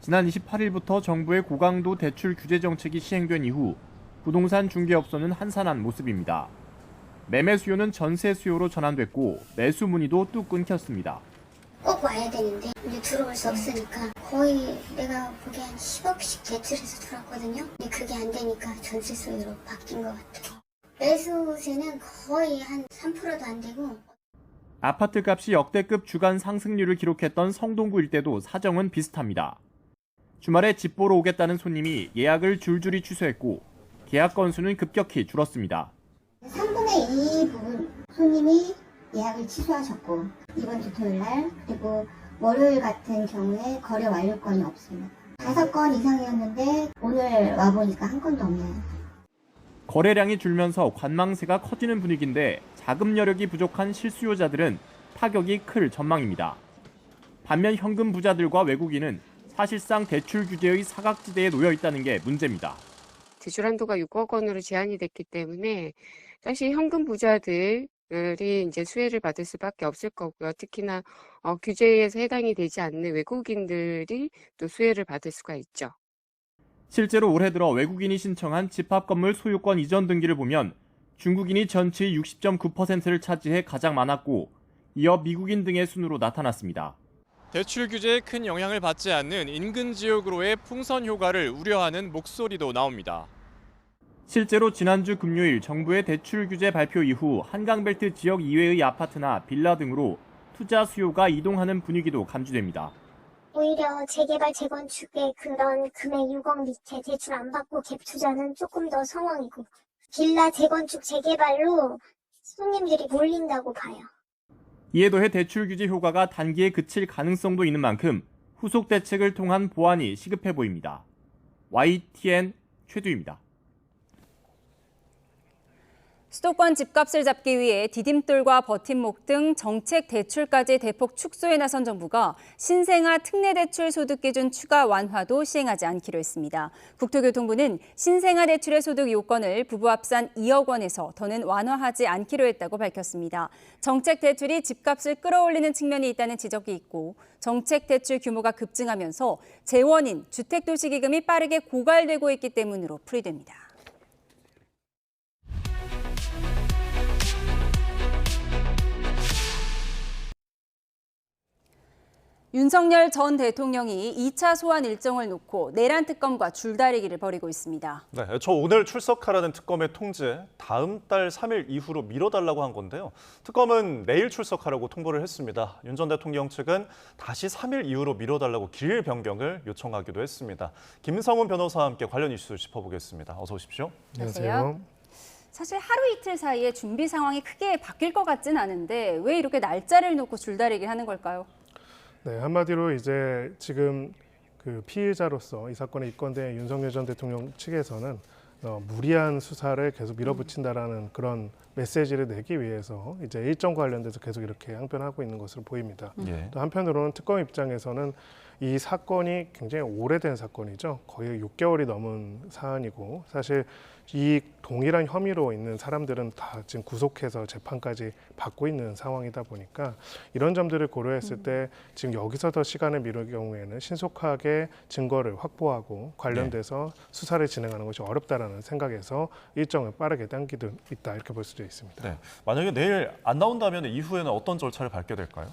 지난 28일부터 정부의 고강도 대출 규제 정책이 시행된 이후 부동산 중개업소는 한산한 모습입니다. 매매 수요는 전세 수요로 전환됐고 매수 문의도 뚝 끊겼습니다. 꼭 와야 되는데 이제 들어올 수 없으니까 거의 내가 보기엔 10억씩 대출해서 들어왔거든요. 근데 그게 안 되니까 전세 수요로 바뀐 것 같아요. 매수세는 거의 한 3%도 안 되고. 아파트 값이 역대급 주간 상승률을 기록했던 성동구 일대도 사정은 비슷합니다. 주말에 집 보러 오겠다는 손님이 예약을 줄줄이 취소했고 계약 건수는 급격히 줄었습니다. 3분의 2 부분 손님이 예약을 취소하셨고 이번 주 토요일 날 그리고 월요일 같은 경우에 거래 완료 건이 없습니다. 5건 이상이었는데 오늘 와보니까 한 건도 없네요. 거래량이 줄면서 관망세가 커지는 분위기인데 자금 여력이 부족한 실수요자들은 타격이 클 전망입니다. 반면 현금 부자들과 외국인은 사실상 대출 규제의 사각지대에 놓여 있다는 게 문제입니다. 대출 한도가 6억 원으로 제한이 됐기 때문에 사실 현금 부자들이 이제 수혜를 받을 수밖에 없을 거고요. 특히나 규제에서 해당이 되지 않는 외국인들이 또 수혜를 받을 수가 있죠. 실제로 올해 들어 외국인이 신청한 집합 건물 소유권 이전 등기를 보면 중국인이 전체의 60.9%를 차지해 가장 많았고 이어 미국인 등의 순으로 나타났습니다. 대출 규제에 큰 영향을 받지 않는 인근 지역으로의 풍선 효과를 우려하는 목소리도 나옵니다. 실제로 지난주 금요일 정부의 대출 규제 발표 이후 한강벨트 지역 이외의 아파트나 빌라 등으로 투자 수요가 이동하는 분위기도 감지됩니다. 오히려 재개발, 재건축에 그런 금액 6억 밑에 대출 안 받고 갭 투자는 조금 더 상황이고 빌라 재건축, 재개발로 손님들이 몰린다고 봐요. 이에 더해 대출 규제 효과가 단기에 그칠 가능성도 있는 만큼 후속 대책을 통한 보완이 시급해 보입니다. YTN 최두입니다. 수도권 집값을 잡기 위해 디딤돌과 버팀목 등 정책 대출까지 대폭 축소에 나선 정부가 신생아 특례대출 소득기준 추가 완화도 시행하지 않기로 했습니다. 국토교통부는 신생아 대출의 소득 요건을 부부 합산 2억 원에서 더는 완화하지 않기로 했다고 밝혔습니다. 정책 대출이 집값을 끌어올리는 측면이 있다는 지적이 있고 정책 대출 규모가 급증하면서 재원인 주택도시기금이 빠르게 고갈되고 있기 때문으로 풀이됩니다. 윤석열 전 대통령이 2차 소환 일정을 놓고 내란 특검과 줄다리기를 벌이고 있습니다. 네, 저 오늘 출석하라는 특검의 통제, 다음 달 3일 이후로 미뤄달라고 한 건데요. 특검은 내일 출석하라고 통보를 했습니다. 윤 전 대통령 측은 다시 3일 이후로 미뤄달라고 길 변경을 요청하기도 했습니다. 김성훈 변호사와 함께 관련 이슈 짚어보겠습니다. 어서 오십시오. 안녕하세요. 사실 하루 이틀 사이에 준비 상황이 크게 바뀔 것 같진 않은데 왜 이렇게 날짜를 놓고 줄다리기를 하는 걸까요? 네, 한마디로 이제 지금 그 피해자로서 이 사건에 입건된 윤석열 전 대통령 측에서는 무리한 수사를 계속 밀어붙인다라는 그런 메시지를 내기 위해서 이제 일정과 관련돼서 계속 이렇게 항변하고 있는 것으로 보입니다. 또 한편으로는 특검 입장에서는 이 사건이 굉장히 오래된 사건이죠. 거의 6개월이 넘은 사안이고 사실 이 동일한 혐의로 있는 사람들은 다 지금 구속해서 재판까지 받고 있는 상황이다 보니까 이런 점들을 고려했을 때 지금 여기서 더 시간을 미룰 경우에는 신속하게 증거를 확보하고 관련돼서 수사를 진행하는 것이 어렵다라는 생각에서 일정을 빠르게 당기고 있다 이렇게 볼 수도 있습니다. 네, 만약에 내일 안 나온다면 이후에는 어떤 절차를 밟게 될까요?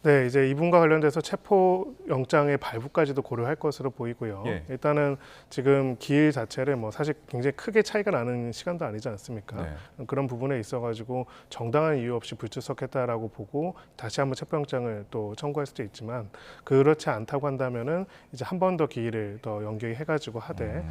네, 이제 이분과 관련돼서 체포 영장의 발부까지도 고려할 것으로 보이고요. 일단은 지금 기일 자체를 뭐 사실 굉장히 크게 차이가 나는 시간도 아니지 않습니까? 그런 부분에 있어가지고 정당한 이유 없이 불출석했다라고 보고 다시 한번 체포 영장을 또 청구할 수도 있지만 그렇지 않다고 한다면은 이제 한 번 더 기일을 더 연기해가지고 하되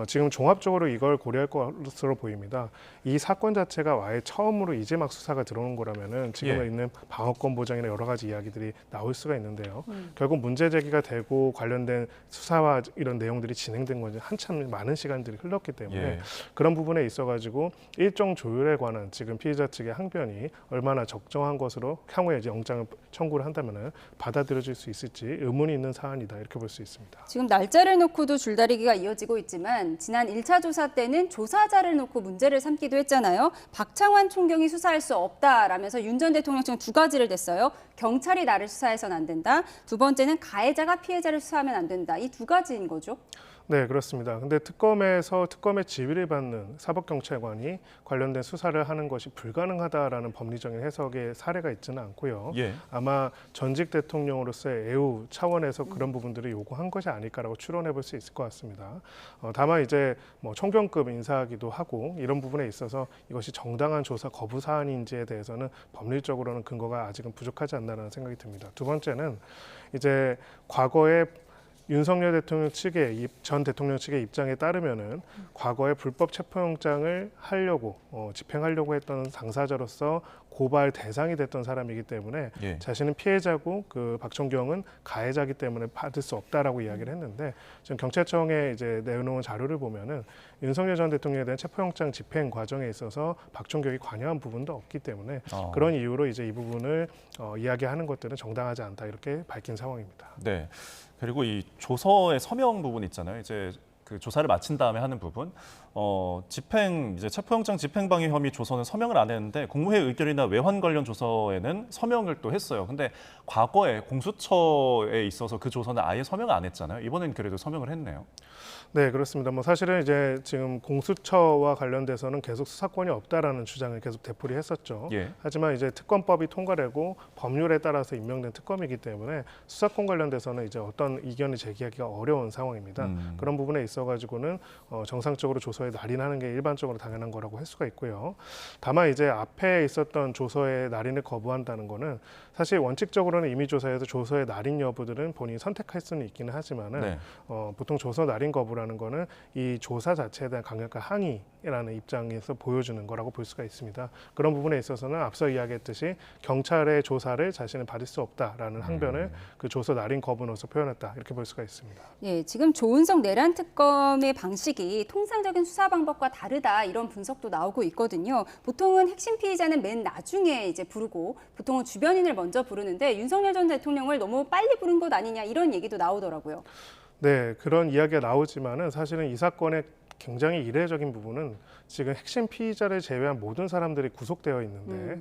지금 종합적으로 이걸 고려할 것으로 보입니다. 이 사건 자체가 아예 처음으로 이제 막 수사가 들어오는 거라면은 지금에 있는 방어권 보장이나 여러 가지 이야기들이 나올 수가 있는데요. 결국 문제 제기가 되고 관련된 수사와 이런 내용들이 진행된 건지 한참 많은 시간들이 흘렀기 때문에 그런 부분에 있어가지고 일정 조율에 관한 지금 피해자 측의 항변이 얼마나 적정한 것으로 향후에 이제 영장을 청구를 한다면은 받아들여질 수 있을지 의문이 있는 사안이다 이렇게 볼 수 있습니다. 지금 날짜를 놓고도 줄다리기가 이어지고 있지만 지난 1차 조사 때는 조사자를 놓고 문제를 삼기도 했잖아요. 박창환 총경이 수사할 수 없다라면서 윤 전 대통령 측은 두 가지를 댔어요. 경찰이 나를 수사해서는 안 된다. 두 번째는 가해자가 피해자를 수사하면 안 된다. 이 두 가지인 거죠. 네, 그렇습니다. 근데 특검의 지휘를 받는 사법경찰관이 관련된 수사를 하는 것이 불가능하다라는 법리적인 해석의 사례가 있지는 않고요. 아마 전직 대통령으로서의 애우 차원에서 그런 부분들을 요구한 것이 아닐까라고 추론해 볼 수 있을 것 같습니다. 다만 이제 뭐 총경급 인사하기도 하고 이런 부분에 있어서 이것이 정당한 조사 거부 사안인지에 대해서는 법률적으로는 근거가 아직은 부족하지 않나라는 생각이 듭니다. 두 번째는 이제 과거에 윤석열 대통령 측의 전 대통령 측의 입장에 따르면은 과거에 불법 체포영장을 하려고 집행하려고 했던 당사자로서 고발 대상이 됐던 사람이기 때문에 자신은 피해자고 그 박종경은 가해자이기 때문에 받을 수 없다라고 이야기를 했는데 지금 경찰청에 이제 내놓은 자료를 보면은 윤석열 전 대통령에 대한 체포영장 집행 과정에 있어서 박종경이 관여한 부분도 없기 때문에 그런 이유로 이제 이 부분을 이야기하는 것들은 정당하지 않다 이렇게 밝힌 상황입니다. 네. 그리고 이 조서의 서명 부분 있잖아요. 이제 그 조사를 마친 다음에 하는 부분, 이제 체포영장 집행방해 혐의 조서는 서명을 안 했는데 국무회의 의결이나 외환 관련 조서에는 서명을 또 했어요. 근데 과거에 공수처에 있어서 그 조서는 아예 서명 안 했잖아요. 이번엔 그래도 서명을 했네요. 네, 그렇습니다. 뭐 사실은 이제 지금 공수처와 관련돼서는 계속 수사권이 없다라는 주장을 계속 되풀이했었죠. 하지만 이제 특검법이 통과되고 법률에 따라서 임명된 특검이기 때문에 수사권 관련돼서는 이제 어떤 이견을 제기하기가 어려운 상황입니다. 그런 부분에 있어가지고는 정상적으로 조서에 날인하는 게 일반적으로 당연한 거라고 할 수가 있고요. 다만 이제 앞에 있었던 조서에 날인을 거부한다는 거는 사실 원칙적으로는 임의조사에서 조서의 날인 여부들은 본인이 선택할 수는 있기는 하지만은 보통 조서 날인 거부라는 거는 이 조사 자체에 대한 강력한 항의라는 입장에서 보여주는 거라고 볼 수가 있습니다. 그런 부분에 있어서는 앞서 이야기했듯이 경찰의 조사를 자신은 받을 수 없다라는 항변을 그 조서 날인 거부로서 표현했다 이렇게 볼 수가 있습니다. 예, 지금 조은석 내란 특검의 방식이 통상적인 수사 방법과 다르다 이런 분석도 나오고 있거든요. 보통은 핵심 피의자는 맨 나중에 이제 부르고 보통은 주변인을 먼저 부르는데 윤석열 전 대통령을 너무 빨리 부른 것 아니냐 이런 얘기도 나오더라고요. 네, 그런 이야기가 나오지만은 사실은 이 사건의 굉장히 이례적인 부분은 지금 핵심 피의자를 제외한 모든 사람들이 구속되어 있는데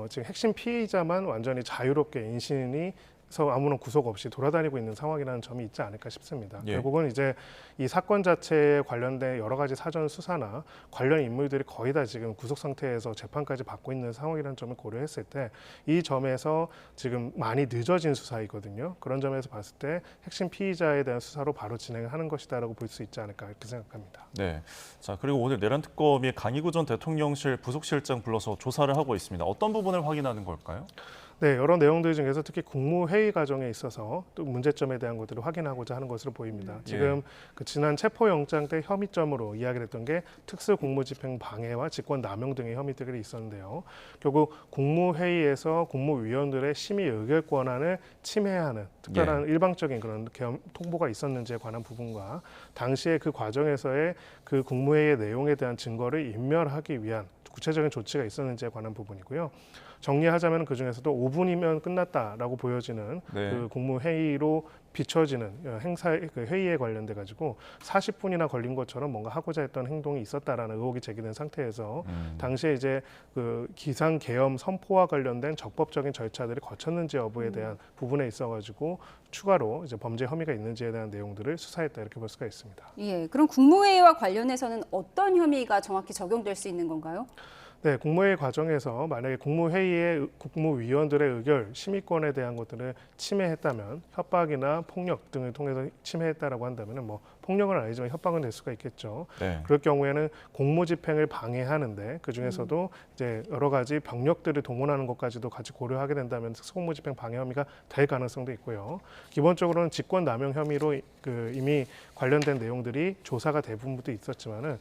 지금 핵심 피의자만 완전히 자유롭게 인신이 아무런 구속 없이 돌아다니고 있는 상황이라는 점이 있지 않을까 싶습니다. 예. 결국은 이제 이 사건 자체에 관련된 여러 가지 사전 수사나 관련 인물들이 거의 다 지금 구속 상태에서 재판까지 받고 있는 상황이라는 점을 고려했을 때 이 점에서 지금 많이 늦어진 수사이거든요. 그런 점에서 봤을 때 핵심 피의자에 대한 수사로 바로 진행을 하는 것이다라고 볼 수 있지 않을까 이렇게 생각합니다. 네. 자, 그리고 오늘 내란 특검이 강희구 전 대통령실 부속실장 불러서 조사를 하고 있습니다. 어떤 부분을 확인하는 걸까요? 네, 여러 내용들 중에서 특히 국무회의 과정에 있어서 또 문제점에 대한 것들을 확인하고자 하는 것으로 보입니다. 지금 그 지난 체포영장 때 혐의점으로 이야기를 했던 게 특수공무집행 방해와 직권남용 등의 혐의들이 있었는데요. 결국 국무회의에서 국무위원들의 심의 의결 권한을 침해하는 특별한 일방적인 그런 통보가 있었는지에 관한 부분과 당시에 그 과정에서의 그 국무회의의 내용에 대한 증거를 인멸하기 위한 구체적인 조치가 있었는지에 관한 부분이고요. 정리하자면 그 중에서도 5분이면 끝났다라고 보여지는 그 국무회의로 비춰지는 그 회의에 관련돼 가지고 40분이나 걸린 것처럼 뭔가 하고자 했던 행동이 있었다라는 의혹이 제기된 상태에서 당시에 이제 그 기상계엄 선포와 관련된 적법적인 절차들이 거쳤는지 여부에 대한 부분에 있어 가지고 추가로 이제 범죄 혐의가 있는지에 대한 내용들을 수사했다 이렇게 볼 수가 있습니다. 예, 그럼 국무회의와 관련해서는 어떤 혐의가 정확히 적용될 수 있는 건가요? 네, 국무회의 과정에서 만약에 국무회의의 국무위원들의 의결, 심의권에 대한 것들을 침해했다면 협박이나 폭력 등을 통해서 침해했다라고 한다면 뭐 폭력은 아니지만 협박은 될 수가 있겠죠. 네. 그럴 경우에는 공무집행을 방해하는데 그 중에서도 이제 여러 가지 병력들을 동원하는 것까지도 같이 고려하게 된다면 특수공무집행 방해 혐의가 될 가능성도 있고요. 기본적으로는 직권남용 혐의로 그 이미 관련된 내용들이 조사가 된 부분도 있었지만은.